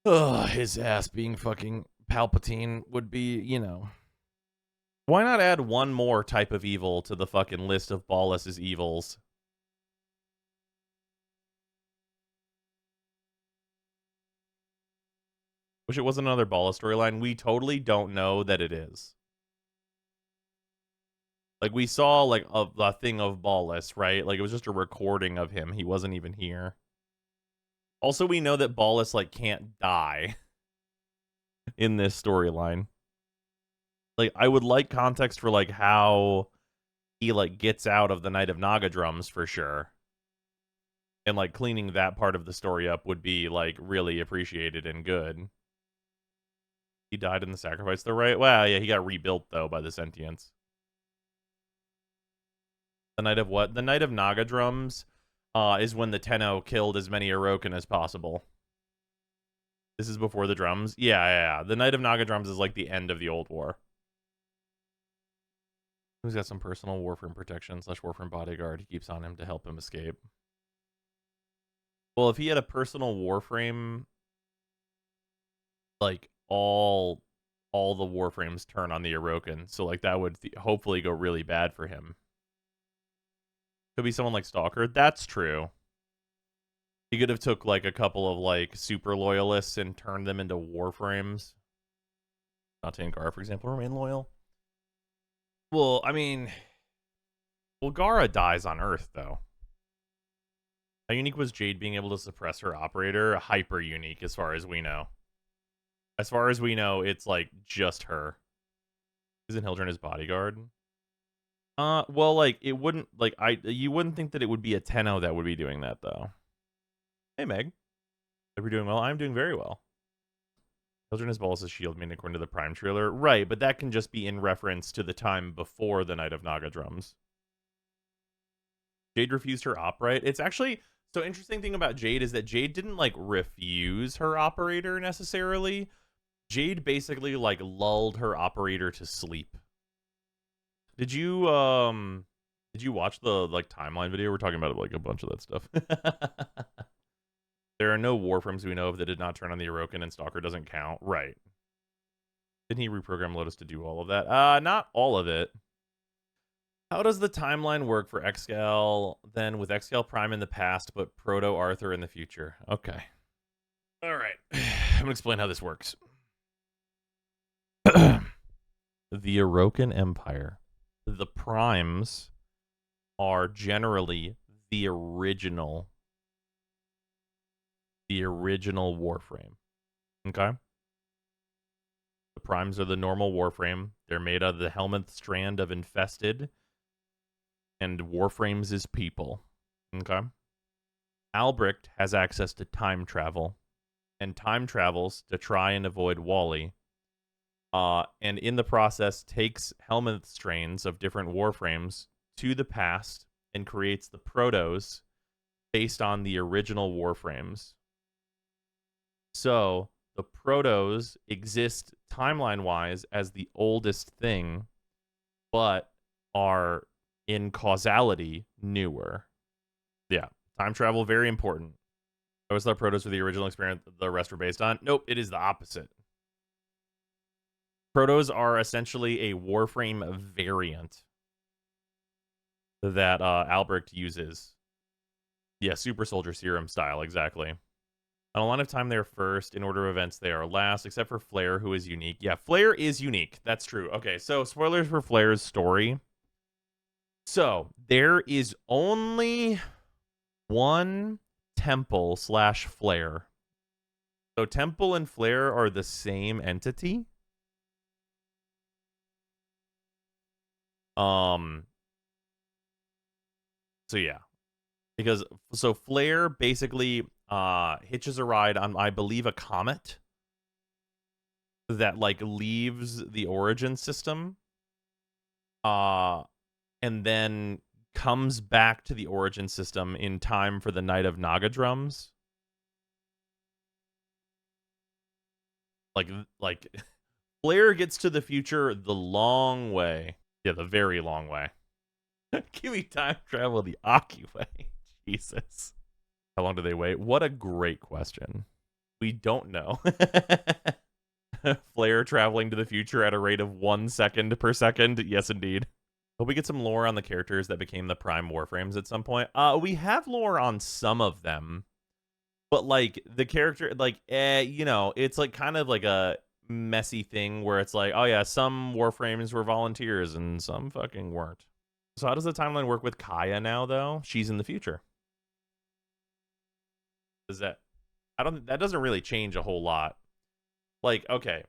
A: his ass being fucking Palpatine would be, you know... Why not add one more type of evil to the fucking list of Ballas' evils? Wish it wasn't another Ballas storyline. We totally don't know that it is. Like, we saw, like, a thing of Ballas, right? Like, it was just a recording of him. He wasn't even here. Also, we know that Ballas, like, can't die in this storyline. Like, I would like context for, like, how he, like, gets out of the Night of Naga Drums, for sure. And, like, cleaning that part of the story up would be, like, really appreciated and good. He died in the sacrifice, though, right? Well, yeah, he got rebuilt, though, by the sentients. The Night of what? The Night of Naga Drums is when the Tenno killed as many Orokin as possible. This is before the drums? Yeah. The Night of Naga Drums is like the end of the Old War. Who's got some personal Warframe protection / Warframe bodyguard he keeps on him to help him escape? Well, if he had a personal Warframe, like, all the Warframes turn on the Orokin, so, like, that would hopefully go really bad for him. Could be someone like Stalker. That's true. He could have took, like, a couple of, like, super loyalists and turned them into Warframes. Dante and Gara, for example, remain loyal. Well, I mean... Well, Gara dies on Earth, though. How unique was Jade being able to suppress her operator? Hyper unique, as far as we know. As far as we know, it's, like, just her. Isn't Hildren his bodyguard? Well, like, it wouldn't, like, you wouldn't think that it would be a Tenno that would be doing that, though. Hey, Meg. Hope you're doing well. I'm doing very well. Hildren is Ballas' shield main according to the Prime trailer. Right, but that can just be in reference to the time before the Night of Naga Drums. Jade refused her op, right? It's actually... So, interesting thing about Jade is that Jade didn't, like, refuse her operator, necessarily. Jade basically, like, lulled her operator to sleep. Did you watch the, like, timeline video? We're talking about, like, a bunch of that stuff. There are no Warframes we know of that did not turn on the Orokin, and Stalker doesn't count. Right. Didn't he reprogram Lotus to do all of that? Not all of it. How does the timeline work for Xcal then with Xcal Prime in the past, but Proto Arthur in the future? Okay. All right. I'm going to explain how this works. The Orokin Empire. The Primes are generally the original Warframe. Okay? The Primes are the normal Warframe. They're made out of the Helminth strand of Infested, and Warframes is people. Okay? Albrecht has access to time travel, and time travels to try and avoid Wally. And in the process takes Helminth strains of different Warframes to the past and creates the Protos based on the original Warframes. So the Protos exist timeline-wise as the oldest thing, but are in causality newer. Yeah, time travel, very important. I always thought Protos were the original experiment the rest were based on. Nope, it is the opposite. Protos are essentially a Warframe variant that Albrecht uses. Yeah, Super Soldier Serum style, exactly. On a line of time, they're first. In order of events, they are last, except for Flare, who is unique. Yeah, Flare is unique. That's true. Okay, so spoilers for Flare's story. So, there is only one Temple / Flare. So, Temple and Flare are the same entity. So yeah, because so Flare basically hitches a ride on, I believe, a comet that like leaves the origin system, and then comes back to the origin system in time for the Night of Naga Drums. Like Flare gets to the future the long way. Yeah, the very long way. Give me time travel the Aki way. Jesus. How long do they wait? What a great question. We don't know. Flare traveling to the future at a rate of 1 second per second. Yes, indeed. Hope we get some lore on the characters that became the Prime Warframes at some point. We have lore on some of them. But, like, the character, like, you know, it's, like, kind of like a messy thing where it's like, oh, yeah, some Warframes were volunteers and some fucking weren't. So how does the timeline work with Kaya now, though? She's in the future. Is that... that doesn't really change a whole lot. Like, okay.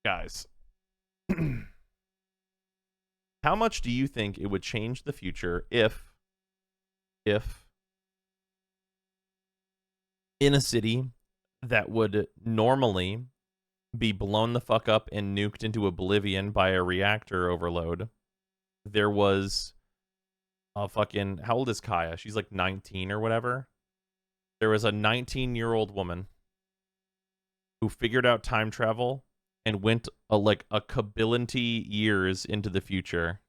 A: Guys. How much do you think it would change the future if in a city that would normally be blown the fuck up and nuked into oblivion by a reactor overload, there was a fucking... How old is Kaya? She's like 19 or whatever. There was a 19-year-old woman who figured out time travel and went like a kabillion years into the future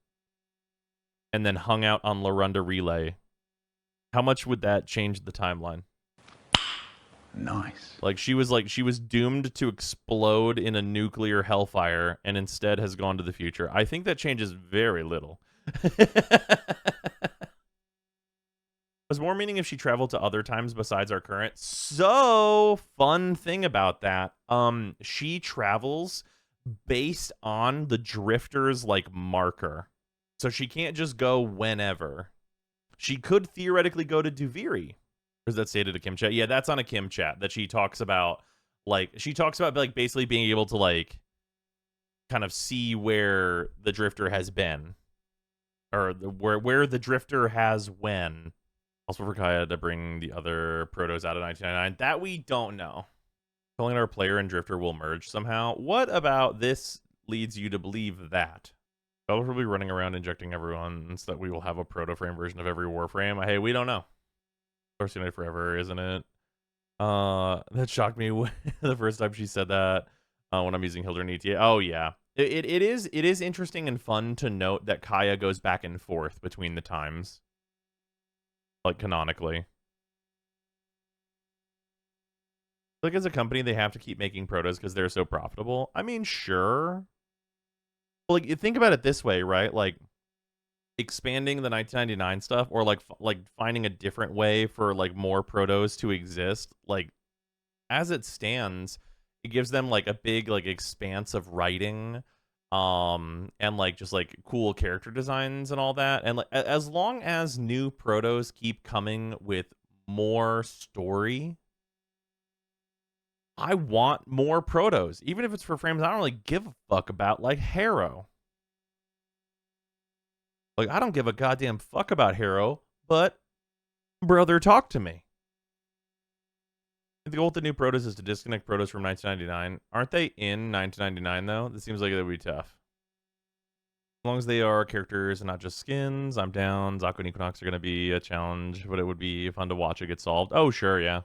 A: and then hung out on Larunda Relay. How much would that change the timeline?
M: Nice.
A: Like she was doomed to explode in a nuclear hellfire and instead has gone to the future. I think that changes very little. Was more meaning if she traveled to other times besides our current. So, fun thing about that, she travels based on the Drifter's, like, marker. So she can't just go whenever. She could theoretically go to Duviri. Or is that stated a Kim chat? Yeah, that's on a Kim chat that she talks about, like, basically being able to, like, kind of see where the Drifter has been. Or where the Drifter has when. Also for Kaya to bring the other Protos out of 1999. That we don't know. Calling our player and Drifter will merge somehow. What about this leads you to believe that? I'll probably running around injecting everyone so that we will have a proto-frame version of every Warframe. Hey, we don't know. Source Unite Forever, isn't it? That shocked me the first time she said that when I'm using Hildren ETA. Oh, yeah. It is interesting and fun to note that Kaya goes back and forth between the times. Like, canonically. Like, as a company, they have to keep making protos because they're so profitable. I mean, sure. Like, you think about it this way, right? Like, expanding the 1999 stuff, or like finding a different way for like more protos to exist, like as it stands, it gives them like a big like expanse of writing, and like just like cool character designs and all that. And like as long as new protos keep coming with more story, I want more protos, even if it's for frames I don't really give a fuck about, like Harrow. Like, I don't give a goddamn fuck about Harrow, but brother, talk to me. The goal with the new protos is to disconnect protos from 1999. Aren't they in 1999 though? This seems like it would be tough. As long as they are characters and not just skins, I'm down. Zaku and Equinox are going to be a challenge, but it would be fun to watch it get solved. Oh, sure, yeah.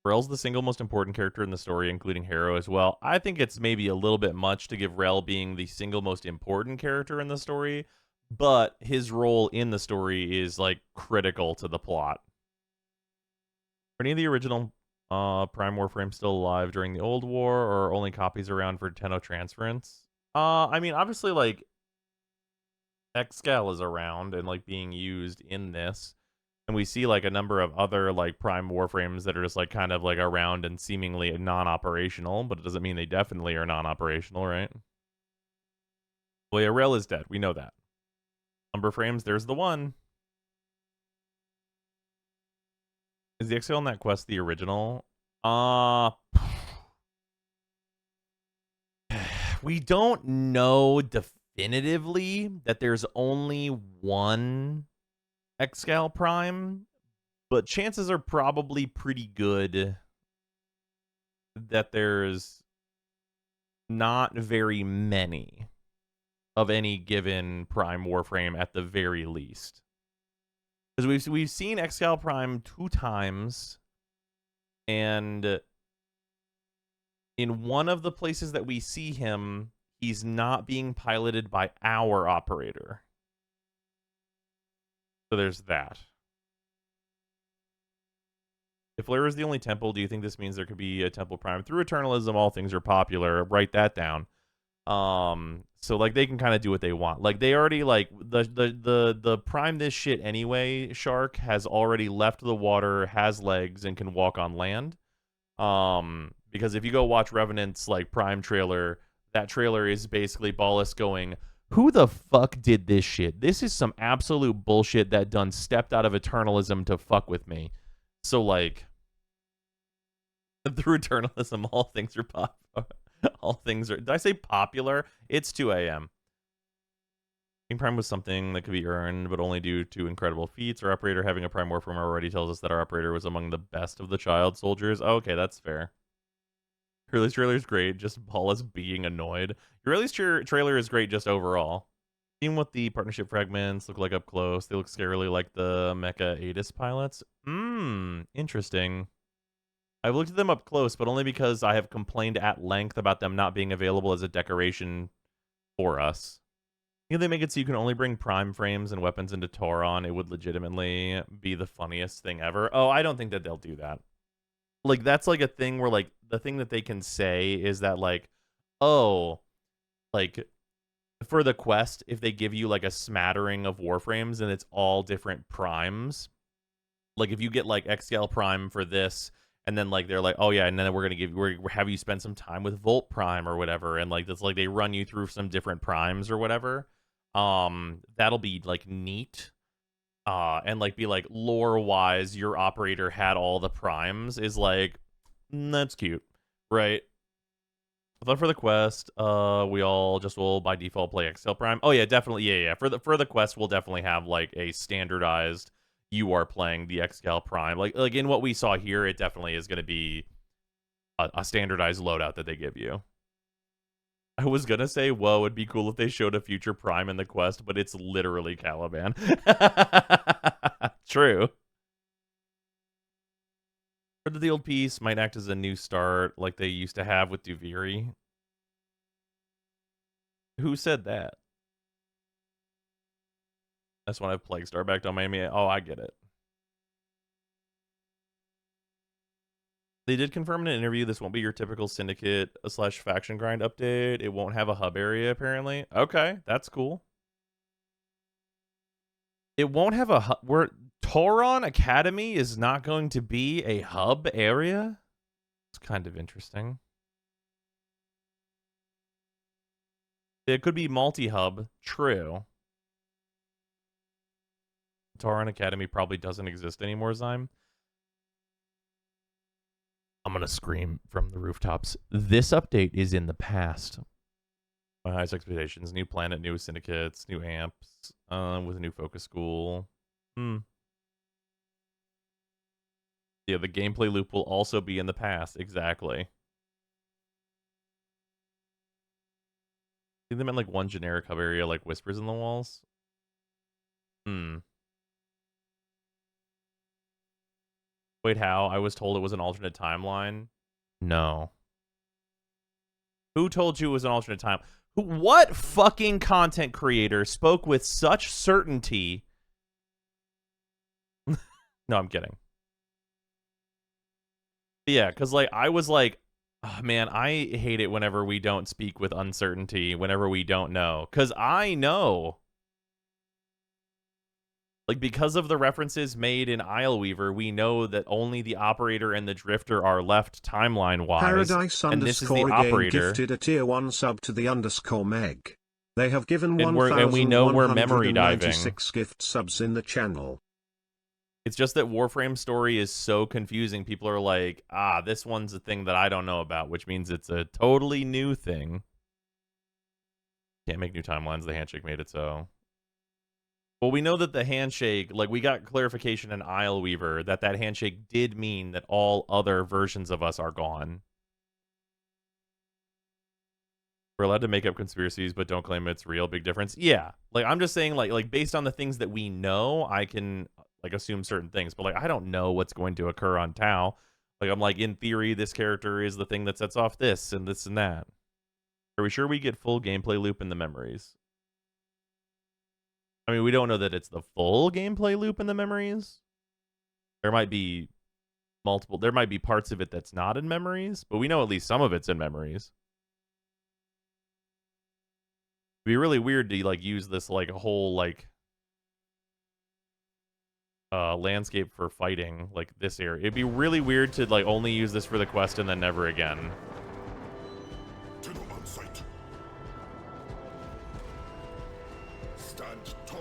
A: Rel's the single most important character in the story, including Harrow as well. I think it's maybe a little bit much to give Rel being the single most important character in the story, but his role in the story is like critical to the plot. Are any of the original Prime Warframe still alive during the old war, or are only copies around for Tenno transference? I mean, obviously, like, Xcal is around and like being used in this. And we see like a number of other like Prime Warframes that are just like kind of like around and seemingly non-operational, but it doesn't mean they definitely are non-operational, right? Well, yeah, Rel is dead. We know that. Number frames, there's the one. Is the Xcal on that quest the original? We don't know definitively that there's only one Xcal Prime, but chances are probably pretty good that there's not very many of any given Prime Warframe at the very least. Because we've seen Xcal Prime 2 times, and in one of the places that we see him, he's not being piloted by our operator. So there's that. If Lair is the only temple, do you think this means there could be a temple prime? Through Eternalism, all things are popular. Write that down. So like they can kind of do what they want. Like they already like the prime this shit anyway. Shark has already left the water, has legs, and can walk on land. Because if you go watch Revenant's like prime trailer, that trailer is basically Ballas going, who the fuck did this shit? This is some absolute bullshit that done stepped out of Eternalism to fuck with me. So, like, through Eternalism, all things are popular. All things are... Did I say popular? It's 2 a.m. King Prime was something that could be earned, but only due to incredible feats. Our operator having a Prime Warframe already tells us that our operator was among the best of the child soldiers. Oh, okay, that's fair. Hurley's trailer is great, just Ballas being annoyed. Hurley's trailer is great just overall. Seeing what the partnership fragments look like up close, they look scarily like the Mecha Aegis pilots. Interesting. I've looked at them up close, but only because I have complained at length about them not being available as a decoration for us. You know, they make it so you can only bring prime frames and weapons into Tauron. It would legitimately be the funniest thing ever. Oh, I don't think that they'll do that. Like, that's like a thing where, like, the thing that they can say is that, like, oh, like, for the quest, if they give you, like, a smattering of Warframes and it's all different primes, like, if you get, like, Xcal Prime for this, and then, like, they're like, oh, yeah, and then we're have you spend some time with Volt Prime or whatever, and, like, that's, like, they run you through some different primes or whatever, that'll be, like, neat. And like be like lore wise your operator had all the primes is like that's cute, right? But for the quest, we all just will by default play Xcal Prime. Oh yeah, definitely, yeah. For the quest, we'll definitely have like a standardized. You are playing the Xcal Prime, like in what we saw here. It definitely is going to be a standardized loadout that they give you. I was gonna say, whoa, it'd be cool if they showed a future Prime in the quest, but it's literally Caliban. True. Or the old piece might act as a new start, like they used to have with Duviri. Who said that? That's when I've Plaguestar back on Miami. Oh, I get it. They did confirm in an interview this won't be your typical syndicate / faction grind update. It won't have a hub area, apparently. Okay, that's cool. It won't have a hub. Where Tauron Academy is not going to be a hub area? It's kind of interesting. It could be multi-hub. True. Tauron Academy probably doesn't exist anymore, Zyme. I'm going to scream from the rooftops. This update is in the past. My highest expectations. New planet, new syndicates, new amps, with a new focus school. Yeah, the gameplay loop will also be in the past. Exactly. I think they meant like one generic hub area, like Whispers in the Walls. Wait, how? I was told it was an alternate timeline? No. Who told you it was an alternate time? What fucking content creator spoke with such certainty? No, I'm kidding. Yeah, because like I was like, oh, man, I hate it whenever we don't speak with uncertainty, whenever we don't know. Because I know. Like, because of the references made in Isleweaver, we know that only the operator and the drifter are left timeline-wise.
L: Paradise
A: and this is the
L: again
A: operator.
L: Gifted a tier 1 sub to the _meg. They have given
A: And we know we're memory diving.
L: 1,196 gift subs in the channel.
A: It's just that Warframe story is so confusing. People are like, this one's a thing that I don't know about, which means it's a totally new thing. Can't make new timelines. The handshake made it so. Well, we know that the handshake, like, we got clarification in Isleweaver that that handshake did mean that all other versions of us are gone. We're allowed to make up conspiracies, but don't claim it's real. Big difference. Yeah. Like, I'm just saying, like based on the things that we know, I can, like, assume certain things. But, like, I don't know what's going to occur on Tau. Like, I'm like, in theory, this character is the thing that sets off this and this and that. Are we sure we get full gameplay loop in the memories? I mean, we don't know that it's the full gameplay loop in the memories. There might be multiple. There might be parts of it that's not in memories, but we know at least some of it's in memories. It'd be really weird to like use this like a whole like landscape for fighting like this area. It'd be really weird to like only use this for the quest and then never again.
J: On sight. Stand tall.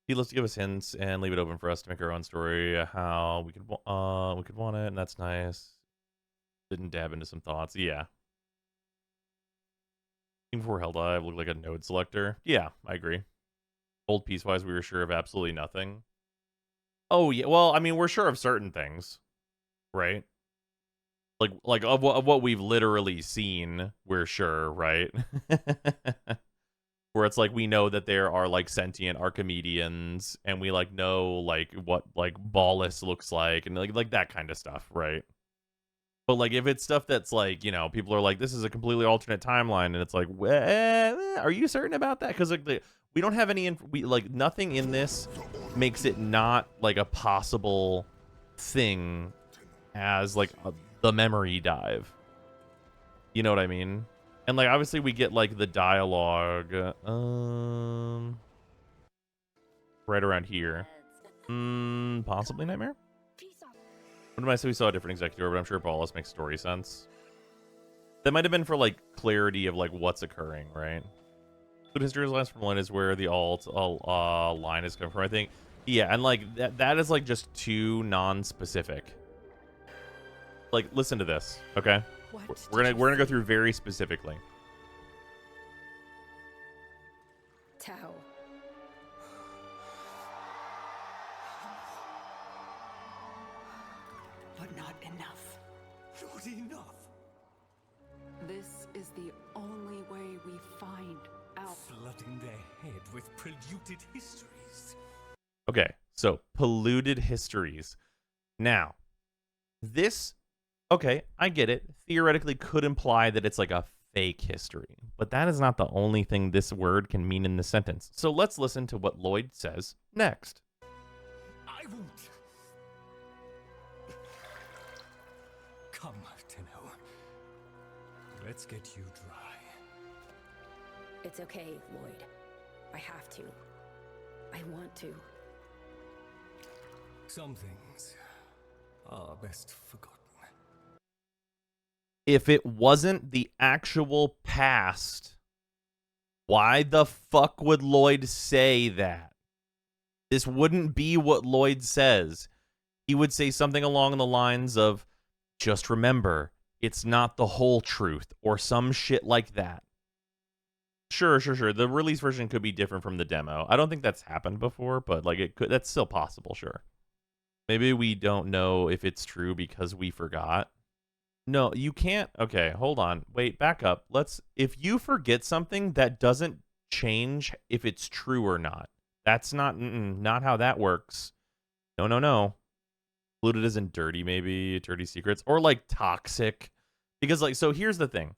A: Let's give us hints and leave it open for us to make our own story. How we could want it, and that's nice. Didn't dab into some thoughts. Yeah. Team 4 Helldive looked like a node selector. Yeah, I agree. Old piecewise, we were sure of absolutely nothing. Oh yeah, well, I mean, we're sure of certain things, right? Like of what we've literally seen, we're sure, right? Where it's like we know that there are like sentient Archimedeans, and we like know like what like Ballas looks like, and like that kind of stuff, right? But like if it's stuff that's like, you know, people are like, this is a completely alternate timeline, and it's like, are you certain about that? Because like we don't have any, like nothing in this makes it not like a possible thing as like the memory dive. You know what I mean? And like obviously we get like the dialogue right around here. Possibly Nightmare? When I say we saw a different executor, but I'm sure Ballas makes story sense. That might have been for like clarity of like what's occurring, right? Good history is last from one is where the alt line is coming from, I think. Yeah, and like that is like just too non-specific. Like, listen to this, okay? We're gonna go through very specifically.
C: Tau.
G: But not enough.
D: Not enough.
G: This is the only way we find out.
D: Flooding their head with polluted histories.
A: Okay, so polluted histories. Now, this, okay, I get it. Theoretically could imply that it's like a fake history, but that is not the only thing this word can mean in the sentence. So let's listen to what Lloyd says next.
D: I I won't. Come, Tenno. Let's get you dry.
C: It's okay, Lloyd. I have to. I want to.
D: Some things are best forgotten.
A: If it wasn't the actual past, why the fuck would Lloyd say that? This wouldn't be what Lloyd says. He would say something along the lines of, just remember, it's not the whole truth, or some shit like that. Sure. The release version could be different from the demo. I don't think that's happened before, but like it could. That's still possible, sure. Maybe we don't know if it's true because we forgot. No, you can't. Okay, hold on. Wait, back up. If you forget something, that doesn't change if it's true or not. That's not how that works. No. Polluted isn't dirty, maybe. Dirty secrets. Or like toxic. Because like, so here's the thing.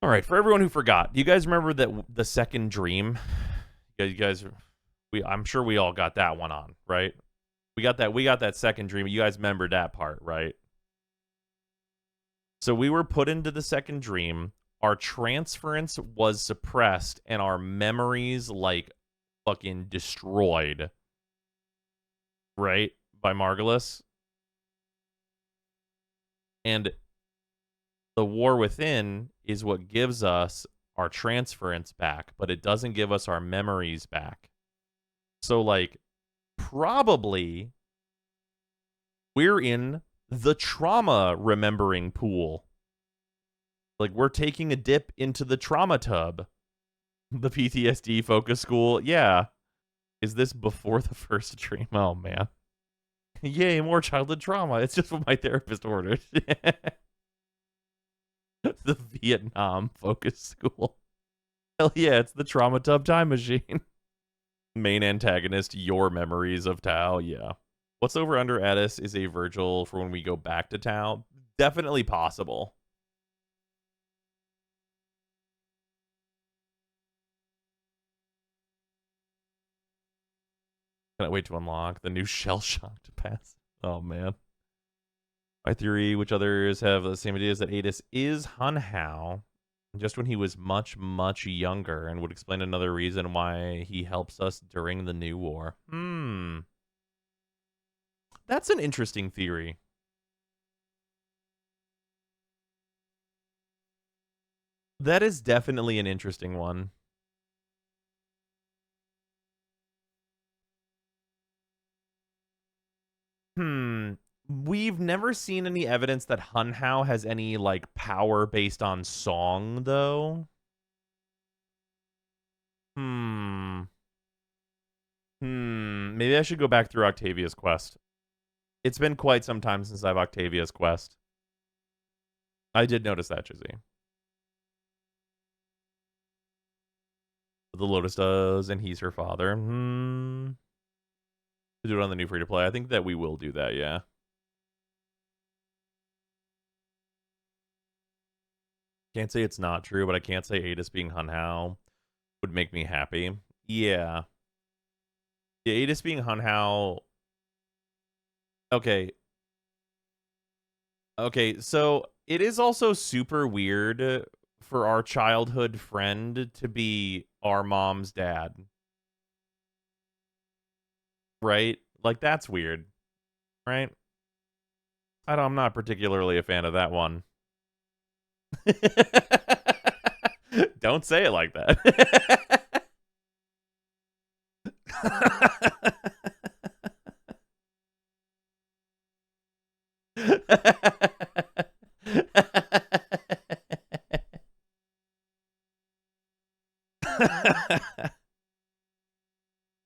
A: All right, for everyone who forgot, do you guys remember that the second dream? I'm sure we all got that one on, right? We got that second dream. You guys remember that part, right? So we were put into the second dream. Our transference was suppressed and our memories like fucking destroyed. Right? By Margulis. And the war within is what gives us our transference back, but it doesn't give us our memories back. So, like, probably we're in the trauma remembering pool. Like, we're taking a dip into the trauma tub. The PTSD focus school. Yeah. Is this before the first dream? Oh, man. Yay, more childhood trauma. It's just what my therapist ordered. The Vietnam focus school. Hell yeah, it's the trauma tub time machine. Main antagonist, your memories of Tau. Yeah. What's over under Addis is a Virgil for when we go back to Tau. Definitely possible. Cannot wait to unlock the new shell shock to pass. Oh man. My theory, which others have the same idea, is that Adis is Hun Hao, just when he was much, much younger, and would explain another reason why he helps us during the New War. That's an interesting theory. That is definitely an interesting one. We've never seen any evidence that Hun Hao has any, like, power based on song, though. Maybe I should go back through Octavia's quest. It's been quite some time since I've Octavia's quest. I did notice that, Chizzy. The Lotus does, and he's her father. To do it on the new free-to-play. I think that we will do that, yeah. Can't say it's not true, but I can't say Adis being Hun Hao would make me happy. Yeah. Yeah, Adis being Hun Hao. Okay. Okay, so it is also super weird for our childhood friend to be our mom's dad. Right? Like, that's weird. Right? I'm not particularly a fan of that one. Don't say it like that.